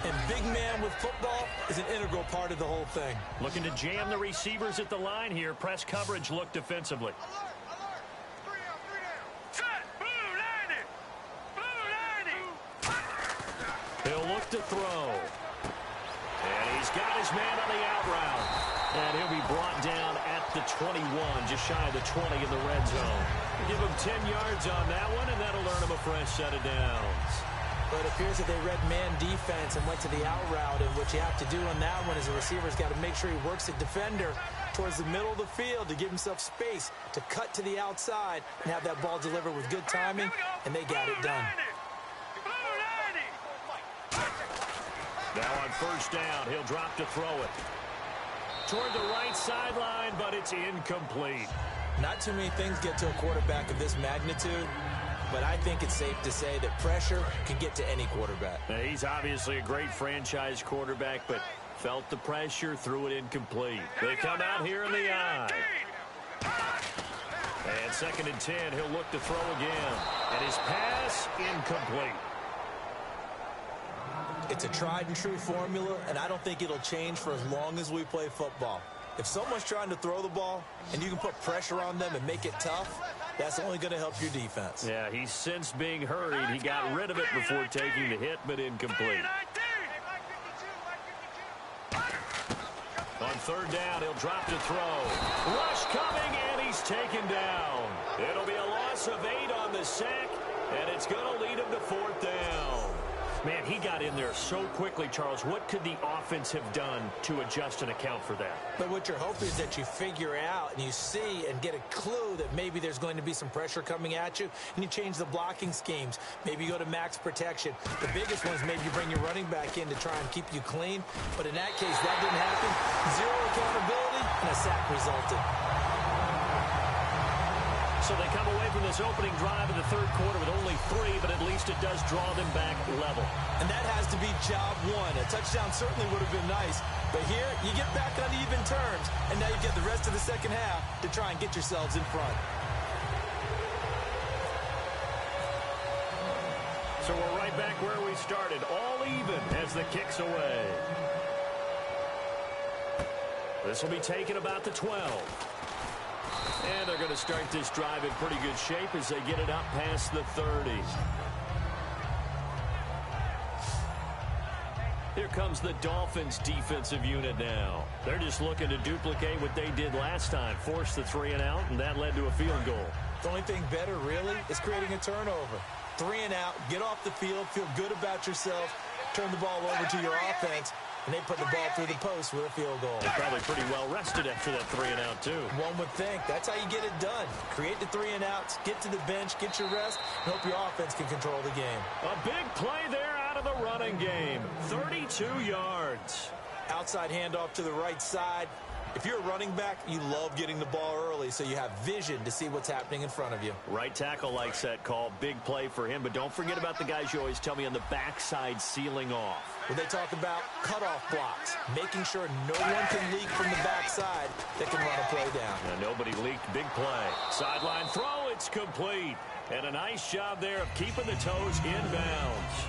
And big man with football is an integral part of the whole thing. Looking to jam the receivers at the line here. Press coverage look defensively. Alert! 3 down! Set! Blue 90! Blue 90! He'll look to throw. And he's got his man on the out route. And he'll be brought down at the 21, just shy of the 20 in the red zone. Give him 10 yards on that one, and that'll earn him a fresh set of downs. But it appears that they read man defense and went to the out route, and what you have to do on that one is the receiver's got to make sure he works the defender towards the middle of the field to give himself space to cut to the outside and have that ball delivered with good timing, and they got it done. Now on first down, he'll drop to throw it. Toward the right sideline, but it's incomplete. Not too many things get to a quarterback of this magnitude, but I think it's safe to say that pressure can get to any quarterback. Now, he's obviously a great franchise quarterback, but felt the pressure, threw it incomplete. They come out here in the eye. And 2nd and 10, he'll look to throw again. And his pass, incomplete. It's a tried and true formula, and I don't think it'll change for as long as we play football. If someone's trying to throw the ball and you can put pressure on them and make it tough, that's only going to help your defense. Yeah, he's since being hurried. He got rid of it before taking the hit, but incomplete. On 3rd down, he'll drop to throw. Rush coming, and he's taken down. It'll be a loss of 8 on the sack, and it's going to lead him to 4th down. Man, he got in there so quickly, Charles. What could the offense have done to adjust and account for that? But what you're hoping is that you figure out and you see and get a clue that maybe there's going to be some pressure coming at you, and you change the blocking schemes. Maybe you go to max protection. The biggest one is maybe you bring your running back in to try and keep you clean. But in that case, that didn't happen. 0 accountability, and a sack resulted. So they come away from this opening drive in the 3rd quarter with only 3, but at least it does draw them back level. And that has to be job 1. A touchdown certainly would have been nice. But here, you get back on even terms, and now you get the rest of the 2nd half to try and get yourselves in front. So we're right back where we started, all even as the kick's away. This will be taken about the 12. And they're going to start this drive in pretty good shape as they get it up past the 30. Here comes the Dolphins defensive unit now. They're just looking to duplicate what they did last time, force the 3 and out, and that led to a field goal. The only thing better, really, is creating a turnover. 3 and out, get off the field, feel good about yourself, turn the ball over to your offense, and they put the ball through the post with a field goal. They're probably pretty well rested after that 3 and out, too. One would think. That's how you get it done. Create the 3 and outs, get to the bench, get your rest, and hope your offense can control the game. A big play there out of the running game. 32 yards. Outside handoff to the right side. If you're a running back, you love getting the ball early so you have vision to see what's happening in front of you. Right tackle likes that call. Big play for him. But don't forget about the guys you always tell me on the backside sealing off. When they talk about cutoff blocks, making sure no one can leak from the backside that can run a play down. Now, nobody leaked. Big play. Sideline throw. It's complete. And a nice job there of keeping the toes inbounds.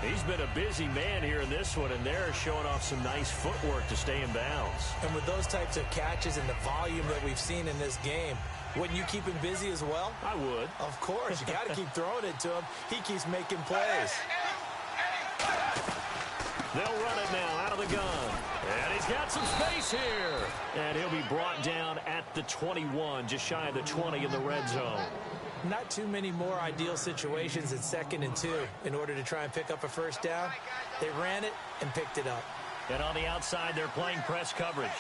He's been a busy man here in this one, and they're showing off some nice footwork to stay in bounds. And with those types of catches and the volume that we've seen in this game, wouldn't you keep him busy as well? I would. Of course. You got to keep throwing it to him. He keeps making plays. They'll run it now out of the gun. And he's got some space here. And he'll be brought down at the 21, just shy of the 20 in the red zone. Not too many more ideal situations at 2nd and 2 in order to try and pick up a first down. They ran it and picked it up. And on the outside, they're playing press coverage.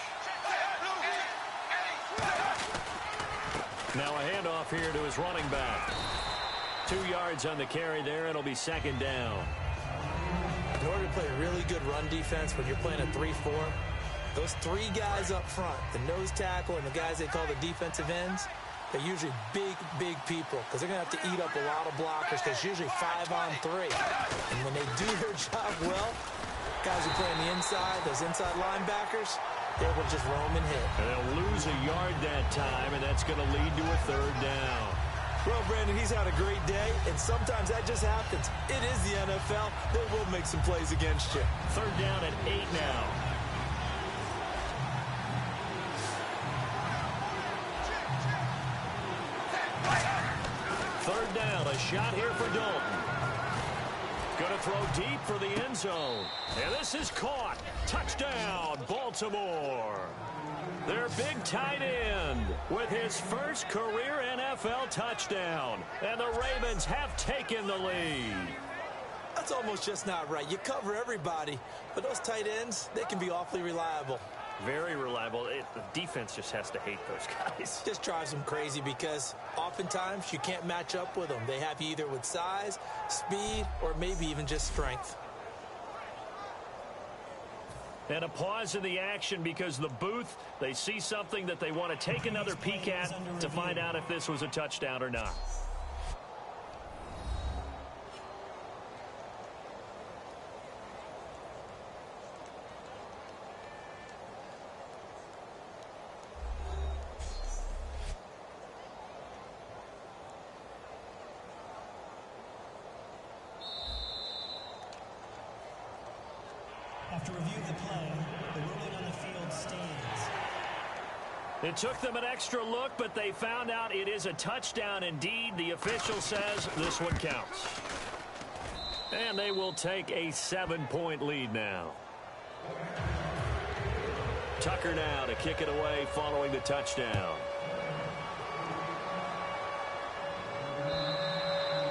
Now a handoff here to his running back. 2 yards on the carry there. It'll be 2nd down. In order to play really good run defense when you're playing a 3-4, those 3 guys up front, the nose tackle and the guys they call the defensive ends, they're usually big people because they're going to have to eat up a lot of blockers because it's usually 5 on 3. And when they do their job well, guys who play on the inside, those inside linebackers, they're able to just roam and hit. And they'll lose a yard that time, and that's going to lead to a 3rd down. Well, Brandon, he's had a great day, and sometimes that just happens. It is the NFL. They will make some plays against you. 3rd down and 8 now. Third down, a shot here for Dalton. Going to throw deep for the end zone. And this is caught. Touchdown, Baltimore. Their big tight end with his first career NFL touchdown. And the Ravens have taken the lead. That's almost just not right. You cover everybody, but those tight ends, they can be awfully reliable. Very reliable. The defense just has to hate those guys. Just drives them crazy because oftentimes you can't match up with them. They have you either with size, speed, or maybe even just strength. And a pause in the action because the booth, they see something that they want to take another peek at to find out if this was a touchdown or not. After review of the play, the ruling on the field stands. It took them an extra look, but they found out it is a touchdown indeed. The official says this one counts. And they will take a 7-point lead now. Tucker now to kick it away following the touchdown.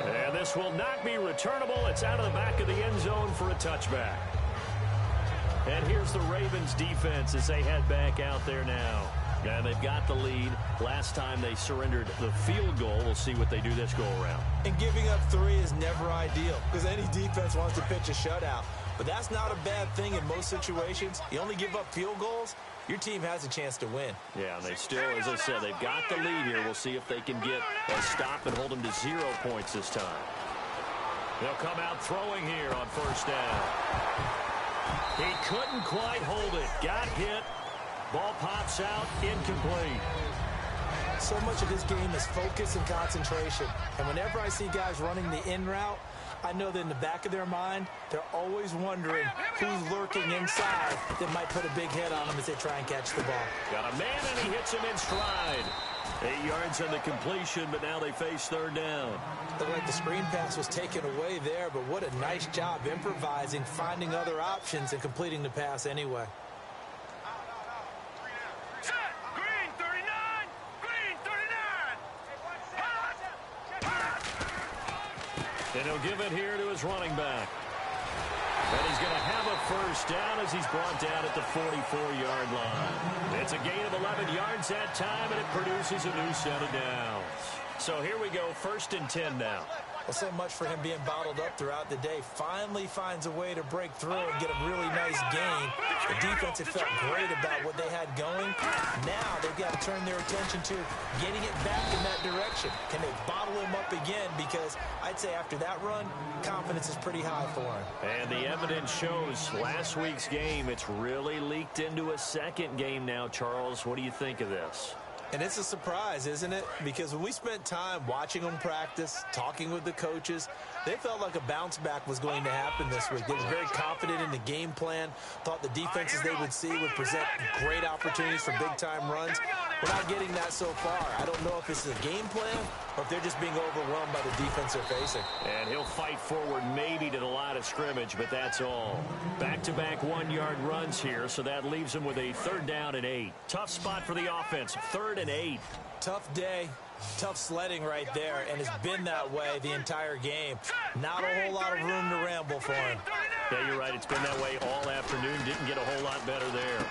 And this will not be returnable. It's out of the back of the end zone for a touchback. And here's the Ravens defense as they head back out there now. And they've got the lead. Last time they surrendered the field goal. We'll see what they do this go around. And giving up 3 is never ideal because any defense wants to pitch a shutout. But that's not a bad thing in most situations. You only give up field goals, your team has a chance to win. Yeah, and they still, as I said, they've got the lead here. We'll see if they can get a stop and hold them to 0 points this time. They'll come out throwing here on first down. He couldn't quite hold it. Got hit. Ball pops out. Incomplete. So much of this game is focus and concentration. And whenever I see guys running the in route, I know that in the back of their mind, they're always wondering who's lurking inside that might put a big hit on them as they try and catch the ball. Got a man, and he hits him in stride. 8 yards on the completion, but now they face third down. Looked like the screen pass was taken away there, but what a nice job improvising, finding other options, and completing the pass anyway. Set. Green 39. Green 39. And he'll give it here to his running back. And he's going to have a first down as he's brought down at the 44-yard line. It's a gain of 11 yards that time, and it produces a new set of downs. So here we go, 1st and 10 now. Well, so much for him being bottled up throughout the day. Finally finds a way to break through and get a really nice gain. The defense had felt great about what they had going. Now they've got to turn their attention to getting it back in that direction. Can they bottle him up again? Because I'd say after that run, confidence is pretty high for him. And the evidence shows last week's game, it's really leaked into a second game now, Charles. What do you think of this? And it's a surprise, isn't it? Because when we spent time watching them practice, talking with the coaches, they felt like a bounce back was going to happen this week. They were very confident in the game plan, thought the defenses they would see would present great opportunities for big-time runs. We're not getting that so far. I don't know if it's a game plan or if they're just being overwhelmed by the defense they're facing. And he'll fight forward maybe to the line of scrimmage, but that's all. Back-to-back 1-yard runs here, so that leaves him with a 3rd down and 8. Tough spot for the offense, 3rd and 8. Tough day, tough sledding right there, and it's been that way the entire game. Not a whole lot of room to ramble for him. Yeah, you're right. It's been that way all afternoon. Didn't get a whole lot better there.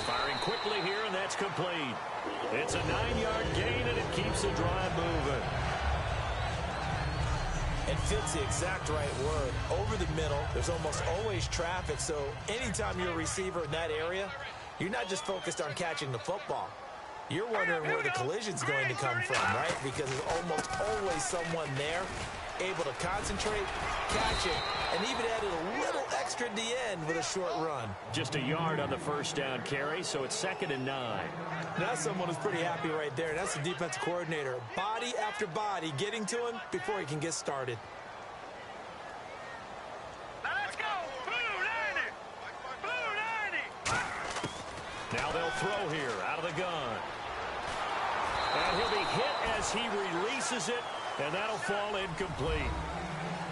Firing quickly here, and that's complete. It's a 9-yard gain, and it keeps the drive moving. It fits the exact right word. Over the middle, there's almost always traffic, so anytime you're a receiver in that area, you're not just focused on catching the football. You're wondering where the collision's going to come from, right? Because there's almost always someone there able to concentrate, catch it, and even added a little extra at the end with a short run. Just a yard on the first down carry, so it's 2nd and 9. That's someone who's pretty happy right there. That's the defensive coordinator. Body after body getting to him before he can get started. Now let's go. Blue 90. Blue 90. Now they'll throw here out of the gun. And he'll be hit as he releases it, and that'll fall incomplete.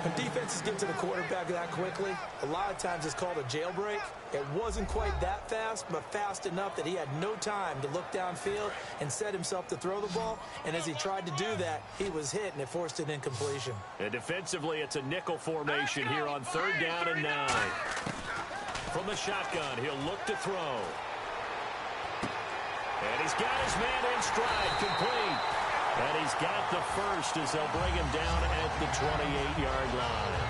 When defenses get to the quarterback that quickly, a lot of times it's called a jailbreak. It wasn't quite that fast, but fast enough that he had no time to look downfield and set himself to throw the ball. And as he tried to do that, he was hit, and it forced an incompletion. And defensively, it's a nickel formation here on 3rd down and 9. From the shotgun, he'll look to throw. And he's got his man in stride, complete. And he's got the first as they'll bring him down at the 28-yard line.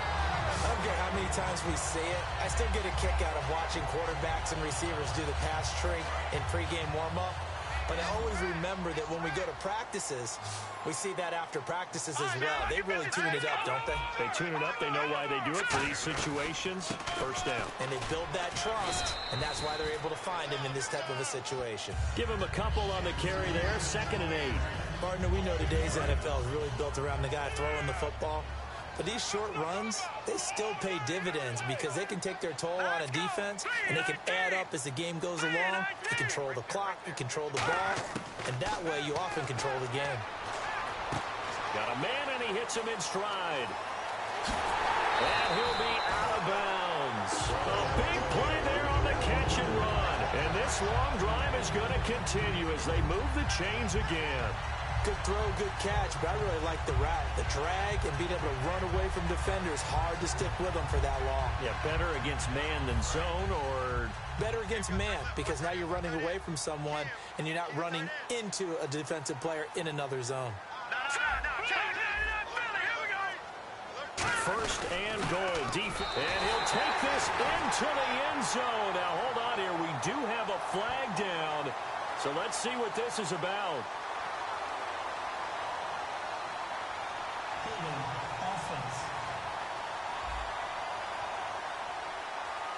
I don't care how many times we see it. I still get a kick out of watching quarterbacks and receivers do the pass tree in pregame warm-up. But I always remember that when we go to practices, we see that after practices as well. They really tune it up, don't they? They tune it up. They know why they do it for these situations. First down. And they build that trust, and that's why they're able to find him in this type of a situation. Give him a couple on the carry there. 2nd and 8. Partner, we know today's NFL is really built around the guy throwing the football. But these short runs, they still pay dividends because they can take their toll on a defense, and they can add up as the game goes along. You control the clock, you control the ball, and that way you often control the game. Got a man, and he hits him in stride. And he'll be out of bounds. A big play there on the catch and run. And this long drive is going to continue as they move the chains again. Good throw, good catch, but I really like the route. The drag and being able to run away from defenders, hard to stick with them for that long. Yeah, better against man than zone, or... Better against man, because now you're running away from someone, and you're not running into a defensive player in another zone. First and goal. And he'll take this into the end zone. Now, hold on here. We do have a flag down, so let's see what this is about.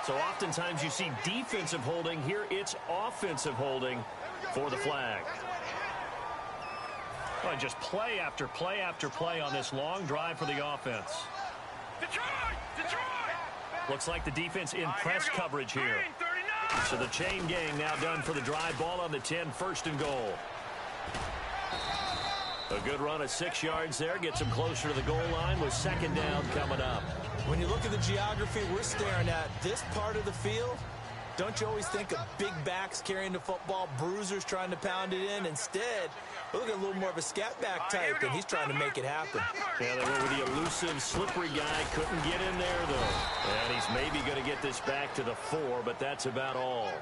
So oftentimes you see defensive holding. Here it's offensive holding for the flag. Oh, just play after play after play on this long drive for the offense. Detroit! Looks like the defense in press coverage here. So the chain gang now done for the drive. Ball on the 10, 1st and goal. A good run of 6 yards there. Gets him closer to the goal line with 2nd down coming up. When you look at the geography we're staring at, this part of the field, don't you always think of big backs carrying the football, bruisers trying to pound it in? Instead, look at a little more of a scat back type, and he's trying to make it happen. Yeah, they went with the elusive, slippery guy. Couldn't get in there, though. And he's maybe going to get this back to the 4, but that's about all.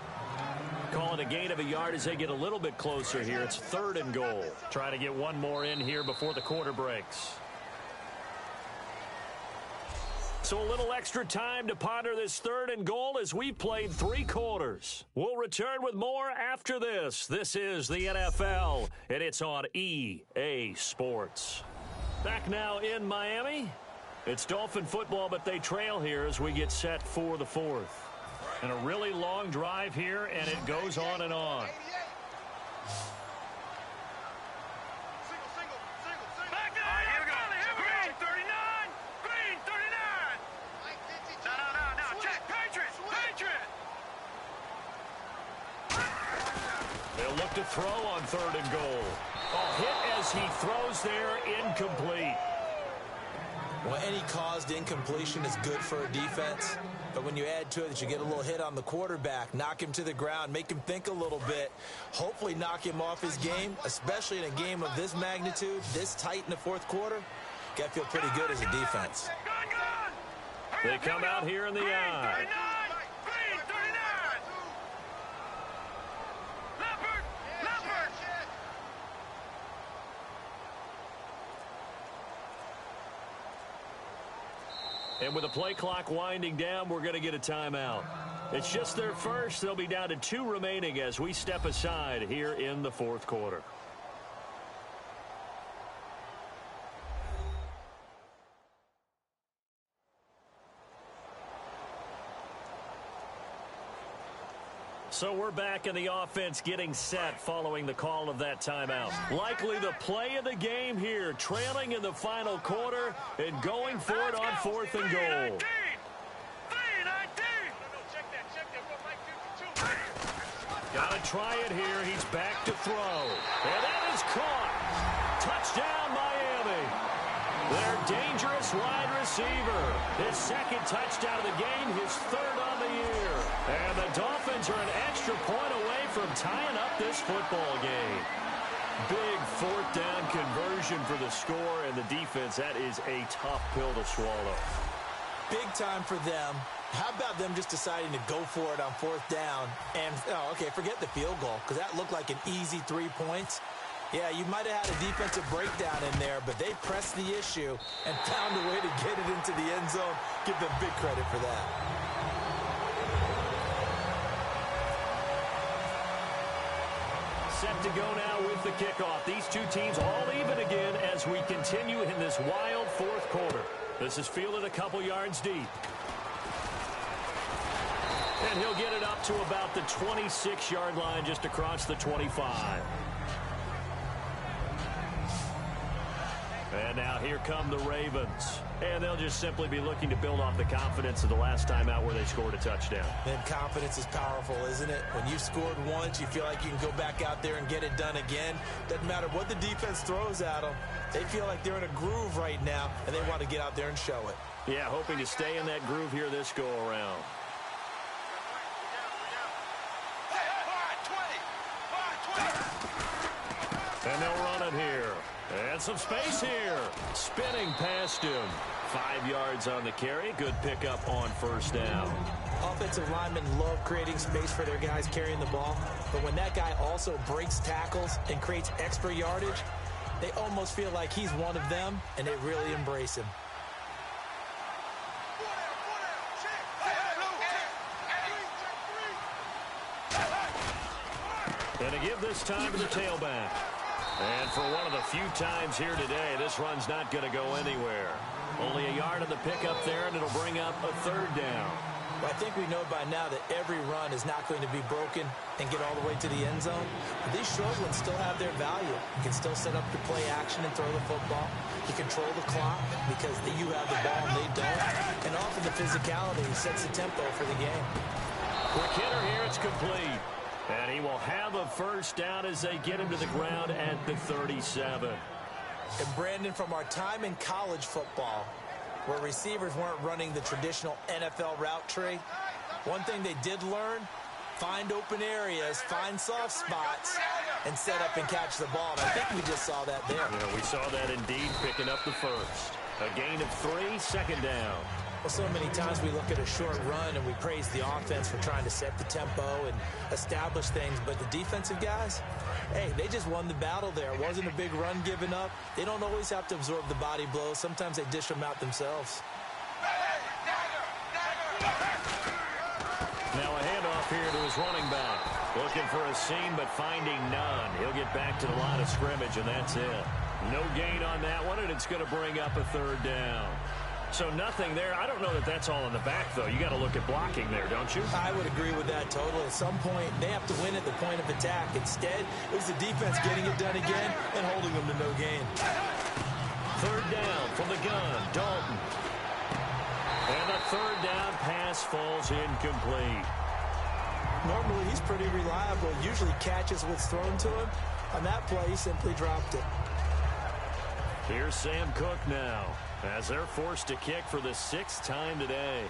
Calling a gain of a yard as they get a little bit closer here. It's 3rd and goal. Trying to get one more in here before the quarter breaks. So a little extra time to ponder this 3rd and goal as we played 3 quarters. We'll return with more after this. This is the NFL, and it's on EA Sports. Back now in Miami. It's Dolphin football, but they trail here as we get set for the 4th. And a really long drive here, and it goes on and on. To throw on 3rd and goal. Hit as he throws there, incomplete. Well, any caused incompletion is good for a defense, but when you add to it that you get a little hit on the quarterback, knock him to the ground, make him think a little bit, hopefully knock him off his game, especially in a game of this magnitude, this tight in the 4th quarter, got to feel pretty good as a defense. They come out here in the eye. And with the play clock winding down, we're going to get a timeout. It's just their first. They'll be down to 2 remaining as we step aside here in the 4th quarter. So we're back in the offense getting set following the call of that timeout. Likely the play of the game here, trailing in the final quarter and going for it on 4th and goal. Got to try it here. He's back to throw. And that is caught. Touchdown, Miami. Their dangerous wide receiver. His 2nd touchdown of the game, his 3rd on the year. And the Dolphins are an extra point away from tying up this football game. Big 4th down conversion for the score, and the defense, that is a tough pill to swallow. Big time for them. How about them just deciding to go for it on 4th down? And, forget the field goal, because that looked like an easy 3 points. Yeah, you might have had a defensive breakdown in there, but they pressed the issue and found a way to get it into the end zone. Give them big credit for that. Set to go now with the kickoff. These two teams all even again as we continue in this wild fourth quarter. This is fielded a couple yards deep. And he'll get it up to about the 26-yard line, just across the 25. And now here come the Ravens. And they'll just simply be looking to build off the confidence of the last time out where they scored a touchdown. And confidence is powerful, isn't it? When you've scored once, you feel like you can go back out there and get it done again. Doesn't matter what the defense throws at them. They feel like they're in a groove right now, and they want to get out there and show it. Yeah, hoping to stay in that groove here this go-around. And they'll run it here. And some space here. Spinning past him. 5 yards on the carry. Good pickup on first down. Offensive linemen love creating space for their guys carrying the ball. But when that guy also breaks tackles and creates extra yardage, they almost feel like he's one of them, and they really embrace him. And to give this time to the tailback. And for one of the few times here today, this run's not going to go anywhere. Only a yard on the pickup there, and it'll bring up a third down. Well, I think we know by now that every run is not going to be broken and get all the way to the end zone. But these short ones still have their value. You can still set up your play action and throw the football. You control the clock because you have the ball and they don't. And often the physicality sets the tempo for the game. Quick hitter here, it's complete. And he will have a first down as they get him to the ground at the 37. And Brandon, from our time in college football, where receivers weren't running the traditional NFL route tree, one thing they did learn, find open areas, find soft spots, and set up and catch the ball. And I think we just saw that there. Yeah, we saw that indeed, picking up the first. A gain of 3, second down. Well, so many times we look at a short run and we praise the offense for trying to set the tempo and establish things. But the defensive guys, hey, they just won the battle there. It wasn't a big run given up. They don't always have to absorb the body blows. Sometimes they dish them out themselves. Now a handoff here to his running back. Looking for a seam, but finding none. He'll get back to the line of scrimmage, and that's it. No gain on that one, and it's going to bring up a third down. So nothing there. I don't know that that's all in the back, though. You got to look at blocking there, don't you? I would agree with that totally. At some point, they have to win at the point of attack. Instead, it was the defense getting it done again and holding them to no gain. Third down from the gun, Dalton. And the third down pass falls incomplete. Normally, he's pretty reliable. Usually catches what's thrown to him. On that play, he simply dropped it. Here's Sam Cook now, as they're forced to kick for the 6th time today.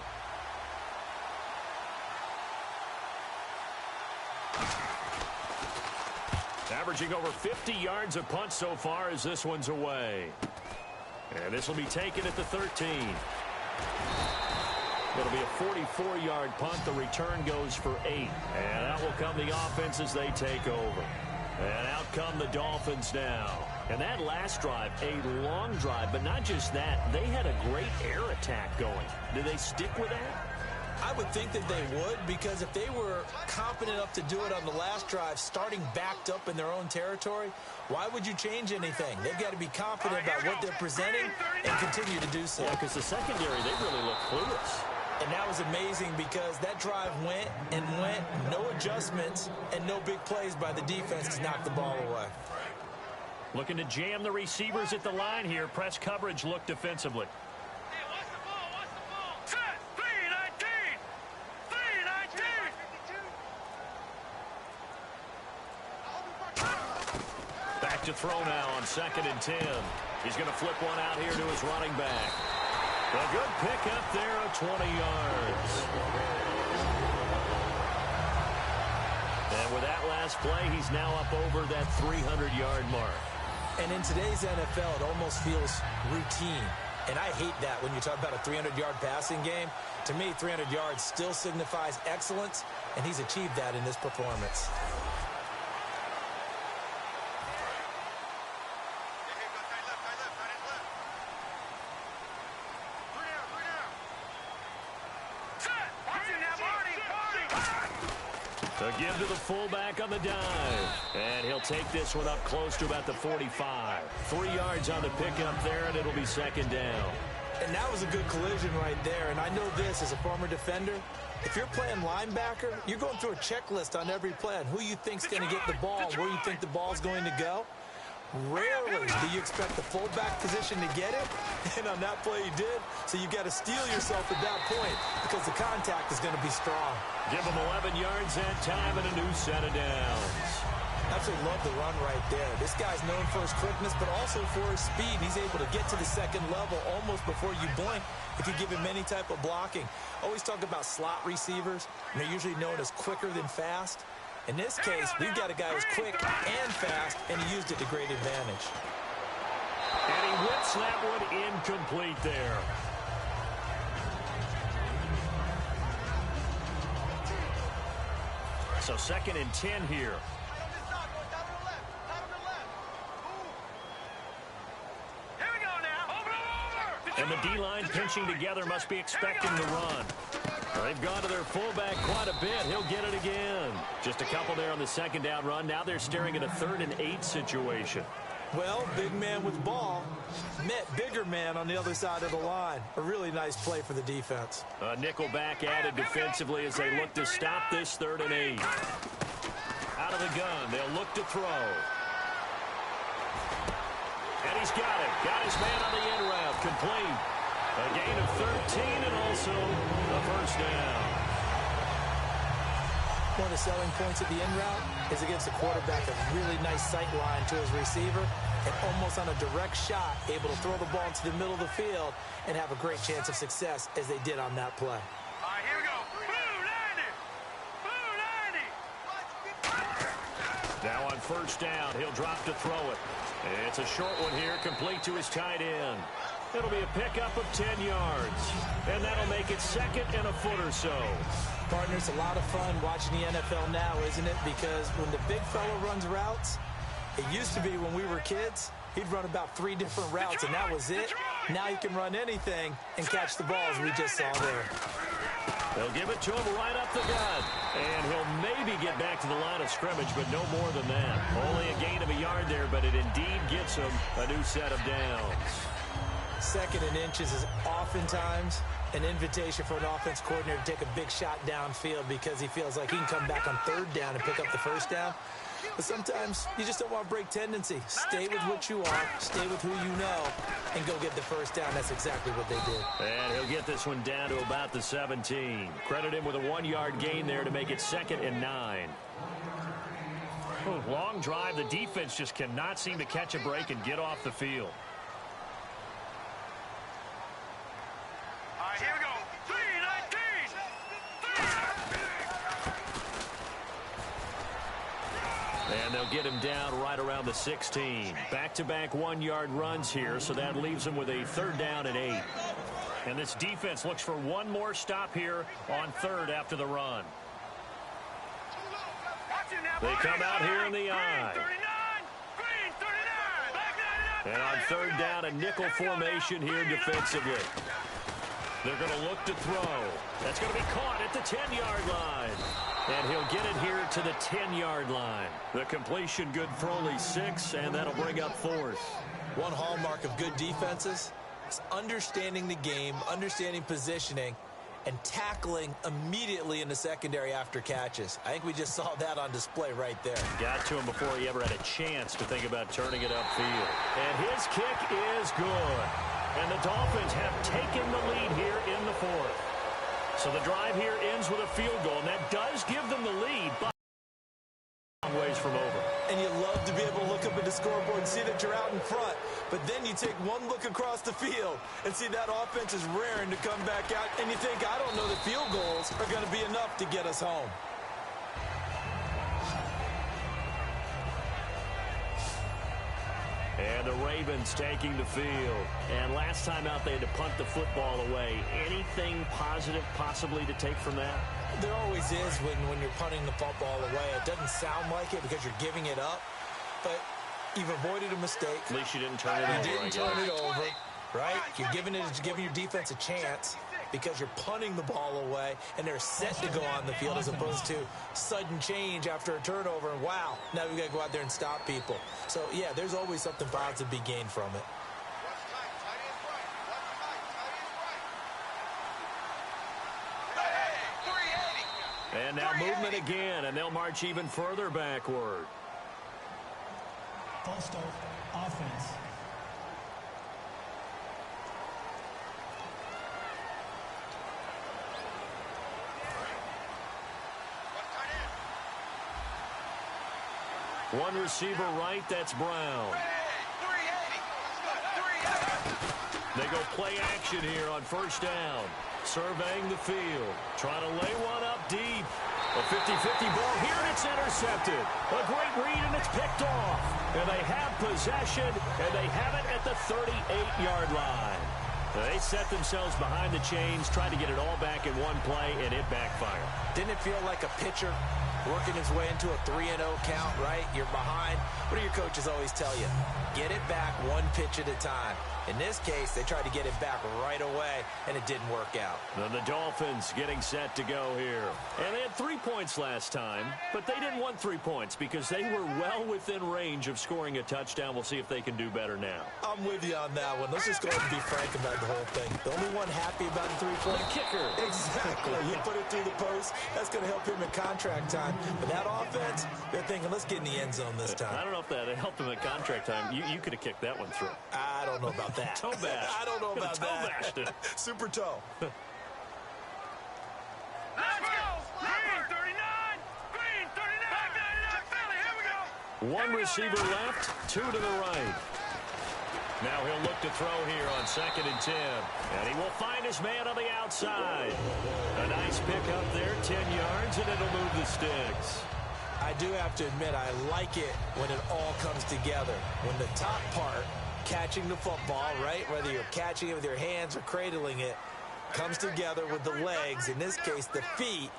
Averaging over 50 yards a punt so far as this one's away. And this will be taken at the 13. It'll be a 44-yard punt. The return goes for 8. And out will come the offense as they take over. And out come the Dolphins now. And that last drive, a long drive, but not just that. They had a great air attack going. Do they stick with that? I would think that they would, because if they were confident enough to do it on the last drive, starting backed up in their own territory, why would you change anything? They've got to be confident about what they're presenting and continue to do so. Yeah, because the secondary, they really look clueless. And that was amazing because that drive went and went, no adjustments, and no big plays by the defense to knock the ball away. Looking to jam the receivers at the line here. Press coverage look defensively. Hey, what's the ball? Set, 319! 319! Back to throw now on 2nd and 10. He's going to flip one out here to his running back. A good pickup there of 20 yards. And with that last play, he's now up over that 300-yard mark. And in today's NFL, it almost feels routine. And I hate that when you talk about a 300-yard passing game. To me, 300 yards still signifies excellence, and he's achieved that in this performance. To give to the fullback on the dive. And he'll take this one up close to about the 45. 3 yards on the pickup there, and it'll be second down. And that was a good collision right there. And I know this as a former defender. If you're playing linebacker, you're going through a checklist on every play on who you think's going to get the ball, where you think the ball's going to go. Rarely do you expect the fullback position to get it, and on that play he did. So you've got to steel yourself at that point because the contact is going to be strong. Give him 11 yards that time and a new set of downs. Absolutely love the run right there. This guy's known for his quickness, but also for his speed. He's able to get to the second level almost before you blink if you give him any type of blocking. Always talk about slot receivers, and they're usually known as quicker than fast. In this case, we've got a guy who's quick and fast, and he used it to great advantage. And he whips that one incomplete there. So 2nd and 10 here. And the D-line pinching together must be expecting the run. They've gone to their fullback quite a bit. He'll get it again. Just a couple there on the 2nd down run. Now they're staring at a 3rd and 8 situation. Well, big man with ball met bigger man on the other side of the line. A really nice play for the defense. A nickel back added defensively as they look to stop this 3rd and 8. Out of the gun, they'll look to throw. And he's got it. Got his man on the end route. Complete. A gain of 13 and also a first down. One of the selling points of the end route is it gives the quarterback a really nice sight line to his receiver and almost on a direct shot able to throw the ball into the middle of the field and have a great chance of success as they did on that play. All right, here we go. Blue 90. Now on first down, he'll drop to throw it. It's a short one here, complete to his tight end. It'll be a pickup of 10 yards. And that'll make it 2nd and a foot or so. Partner, it's a lot of fun watching the NFL now, isn't it? Because when the big fella runs routes, it used to be when we were kids, he'd run about 3 different routes, and that was it. Now he can run anything and catch the balls we just saw there. They'll give it to him right up the gut. And he'll maybe get back to the line of scrimmage, but no more than that. Only a gain of a yard there, but it indeed gets him a new set of downs. 2nd and inches is oftentimes an invitation for an offense coordinator to take a big shot downfield because he feels like he can come back on 3rd down and pick up the first down. But sometimes you just don't want to break tendency. Stay with what you are, stay with who you know, and go get the first down. That's exactly what they did. And he'll get this one down to about the 17. Credit him with a 1-yard gain there to make it 2nd and 9. Long drive. The defense just cannot seem to catch a break and get off the field. All right, here we go. 3-19. And they'll get him down right around the 16. Back-to-back 1-yard runs here, so that leaves him with a 3rd down and 8. And this defense looks for one more stop here on 3rd after the run. They come out here in the eye. Green 39. And on 3rd down, a nickel formation here defensively. They're going to look to throw. That's going to be caught at the 10-yard line. And he'll get it here to the 10-yard line. The completion good for only 6, and that'll bring up 4th. One hallmark of good defenses is understanding the game, understanding positioning, and tackling immediately in the secondary after catches. I think we just saw that on display right there. Got to him before he ever had a chance to think about turning it upfield. And his kick is good. And the Dolphins have taken the lead here in the 4th. So the drive here ends with a field goal, and that does give them the lead, but long ways from over. And you love to be able to look up at the scoreboard and see that you're out in front. But then you take one look across the field and see that offense is raring to come back out. And you think, I don't know that field goals are going to be enough to get us home. And the Ravens taking the field. And last time out, they had to punt the football away. Anything positive possibly to take from that? There always is when you're punting the football away. It doesn't sound like it because you're giving it up, but you've avoided a mistake. At least you didn't turn it over. You didn't turn it over, right? You're giving your defense a chance. because you're punting the ball away and they're set to go on the field as opposed to sudden change after a turnover. And wow, now we've got to go out there and stop people. So, yeah, there's always something positive to be gained from it. And now movement again, and they'll march even further backward. False start, offense. One receiver right, that's Brown. They go play action here on first down. Surveying the field. Trying to lay one up deep. A 50-50 ball here, and it's intercepted. A great read, and it's picked off. And they have possession, and they have it at the 38-yard line. They set themselves behind the chains, tried to get it all back in one play, and it backfired. Didn't it feel like a pitcher working his way into a 3-0 count, right? You're behind. What do your coaches always tell you? Get it back one pitch at a time. In this case, they tried to get it back right away, and it didn't work out. Then the Dolphins getting set to go here. And they had 3 points last time, but they didn't want 3 points because they were well within range of scoring a touchdown. We'll see if they can do better now. I'm with you on that one. Let's just go ahead and be frank about the whole thing. The only one happy about the 3-point kicker. Exactly. You put it through the post. That's going to help him in contract time. But that offense, they're thinking, let's get in the end zone this time. I don't know if that helped him at contract time. You could have kicked that one through. I don't know about that. Toe bash. I don't know about that. Toe bashed it. Super toe. Let's go! Green 39! Green 39! Back 99 Philly, here we go! One receiver left, two to the right. Now he'll look to throw here on 2nd and 10. And he will find his man on the outside. A nice pick up there, 10 yards, and it'll move the sticks. I do have to admit, I like it when it all comes together. When the top part, catching the football, right, whether you're catching it with your hands or cradling it, comes together with the legs, in this case the feet,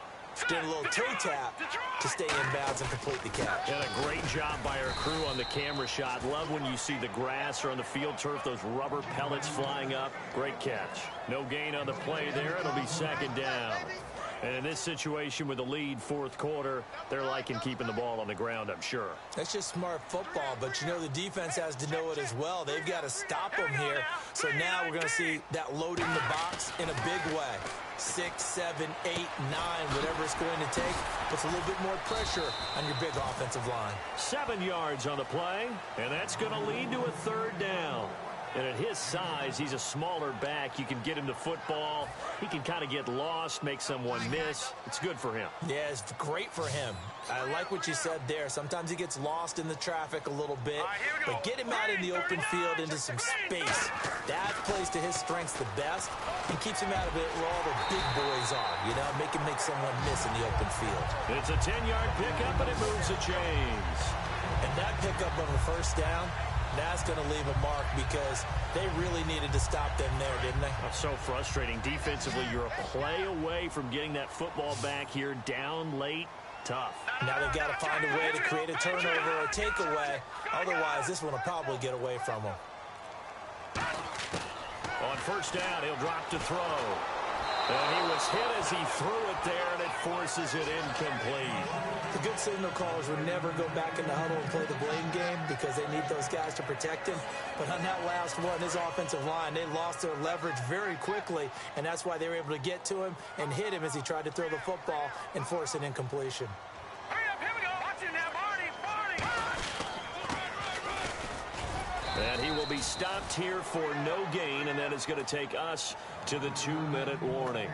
doing a little toe tap to stay in bounds and complete the catch. And a great job by our crew on the camera shot. Love when you see the grass or on the field turf, those rubber pellets flying up. Great catch. No gain on the play there. It'll be 2nd down. And in this situation with the lead, 4th quarter, they're liking keeping the ball on the ground, I'm sure. That's just smart football, but you know the defense has to know it as well. They've got to stop them here. So now we're going to see that load in the box in a big way. 6, 7, 8, 9, whatever it's going to take, puts a little bit more pressure on your big offensive line. 7 yards on the play, and that's going to lead to a 3rd down. And at his size, he's a smaller back. You can get him the football. He can kind of get lost, make someone miss. It's good for him. Yeah, it's great for him. I like what you said there. Sometimes he gets lost in the traffic a little bit. But get him out in the open field into some space. That plays to his strengths the best and keeps him out of it where all the big boys are. You know, make him make someone miss in the open field. It's a 10-yard pickup, and it moves the chains. And that pickup on the 1st down, that's going to leave a mark because they really needed to stop them there, didn't they? That's so frustrating. Defensively, you're a play away from getting that football back here. Down late, tough. Now they've got to find a way to create a turnover or a takeaway. Otherwise, this one will probably get away from them. On 1st down, he'll drop to throw. And he was hit as he threw it there, and it forces it incomplete. The good signal callers would never go back in the huddle and play the blame game because they need those guys to protect him. But on that last one, his offensive line, they lost their leverage very quickly, and that's why they were able to get to him and hit him as he tried to throw the football and force an incompletion. Hurry up, here we go. Watch it now, Barney. And he will be stopped here for no gain, and that is going to take us to the 2-minute warning.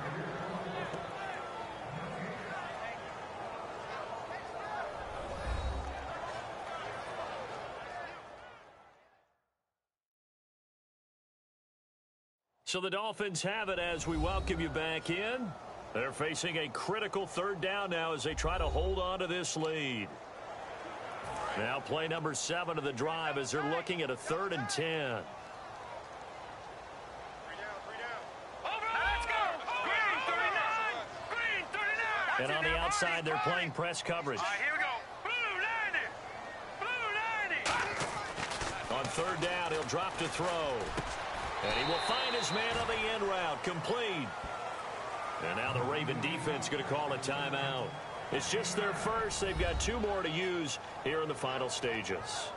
So the Dolphins have it as we welcome you back in. They're facing a critical 3rd down now as they try to hold on to this lead. Now play number 7 of the drive as they're looking at a 3rd and 10. Let's go. Green 39. Green 39. And on the outside, they're playing press coverage. All right, here we go. Blue 90. Blue 90. On 3rd down, he'll drop to throw. And he will find his man on the end route. Complete. And now the Raven defense going to call a timeout. It's just their first. They've got 2 more to use here in the final stages.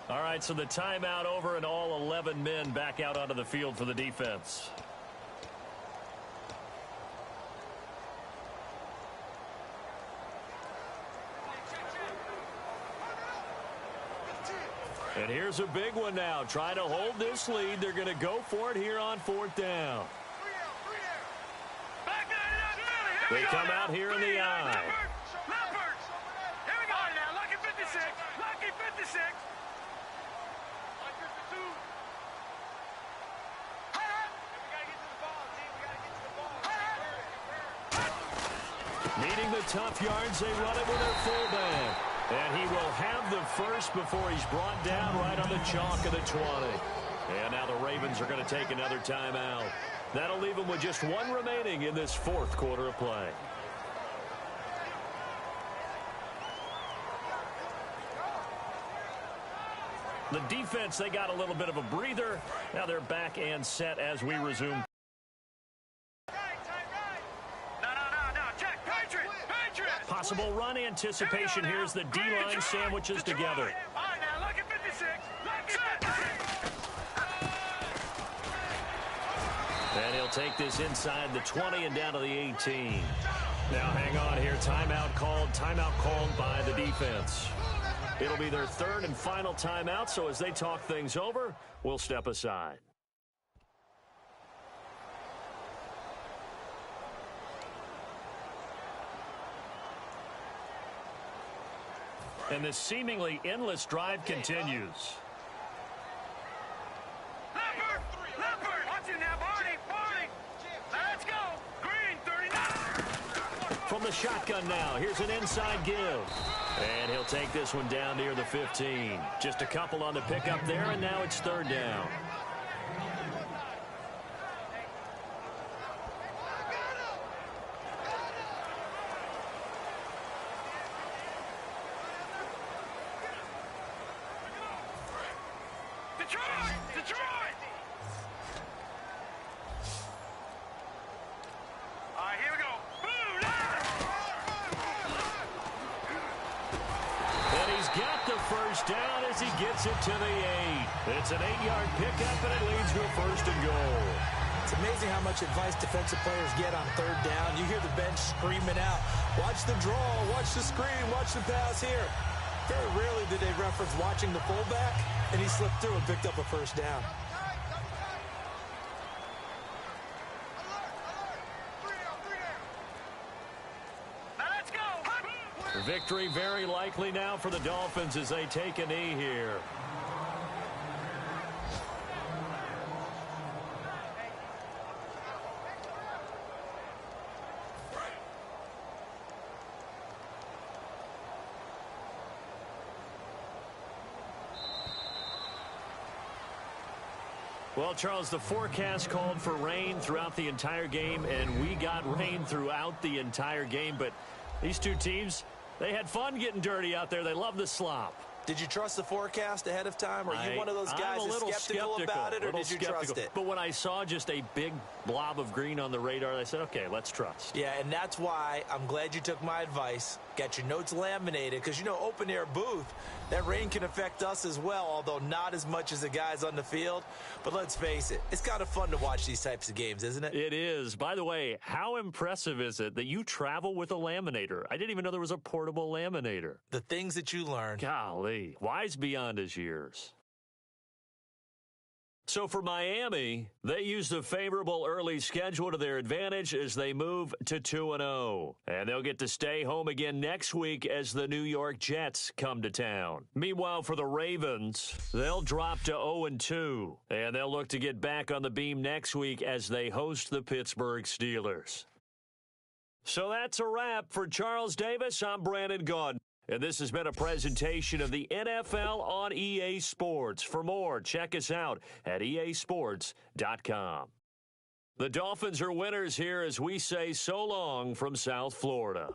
All right, so the timeout over and all 11 men back out onto the field for the defense. And here's a big one now. Trying to hold this lead. They're going to go for it here on 4th down. They come out here in the eye. Needing the tough yards, they run it with their fullback. And he will have the first before he's brought down right on the chalk of the 20. And now the Ravens are going to take another timeout. That'll leave them with just 1 remaining in this 4th quarter of play. The defense, they got a little bit of a breather. Now they're back and set as we resume. Possible run anticipation. Here's the D-line sandwiches together. And he'll take this inside the 20 and down to the 18. Now hang on here. Timeout called by the defense. It'll be their 3rd and final timeout, so as they talk things over, we'll step aside. And this seemingly endless drive continues. From the shotgun now, here's an inside give. And he'll take this one down near the 15. Just a couple on the pickup there, and now it's 3rd down. Down as he gets it to the 8. It's an 8-yard pickup, and it leads to a 1st and goal. It's amazing how much advice defensive players get on 3rd down. You hear the bench screaming out, watch the draw, watch the screen, watch the pass here. Very rarely do they reference watching the fullback, and he slipped through and picked up a 1st down. Victory very likely now for the Dolphins as they take a knee here. Well, Charles, the forecast called for rain throughout the entire game, and we got rain throughout the entire game. But these 2 teams, they had fun getting dirty out there. They love the slop. Did you trust the forecast ahead of time? Are you one of those guys that's skeptical about it, or did you trust it? But when I saw just a big blob of green on the radar, I said, okay, let's trust. Yeah, and that's why I'm glad you took my advice. Got your notes laminated, because, you know, open-air booth, that rain can affect us as well, although not as much as the guys on the field. But let's face it, it's kind of fun to watch these types of games, isn't it? It is. By the way, how impressive is it that you travel with a laminator? I didn't even know there was a portable laminator. The things that you learn. Golly, wise beyond his years. So for Miami, they used a favorable early schedule to their advantage as they move to 2-0. And they'll get to stay home again next week as the New York Jets come to town. Meanwhile, for the Ravens, they'll drop to 0-2. And they'll look to get back on the beam next week as they host the Pittsburgh Steelers. So that's a wrap. For Charles Davis, I'm Brandon Gaudin. And this has been a presentation of the NFL on EA Sports. For more, check us out at easports.com. The Dolphins are winners here as we say so long from South Florida.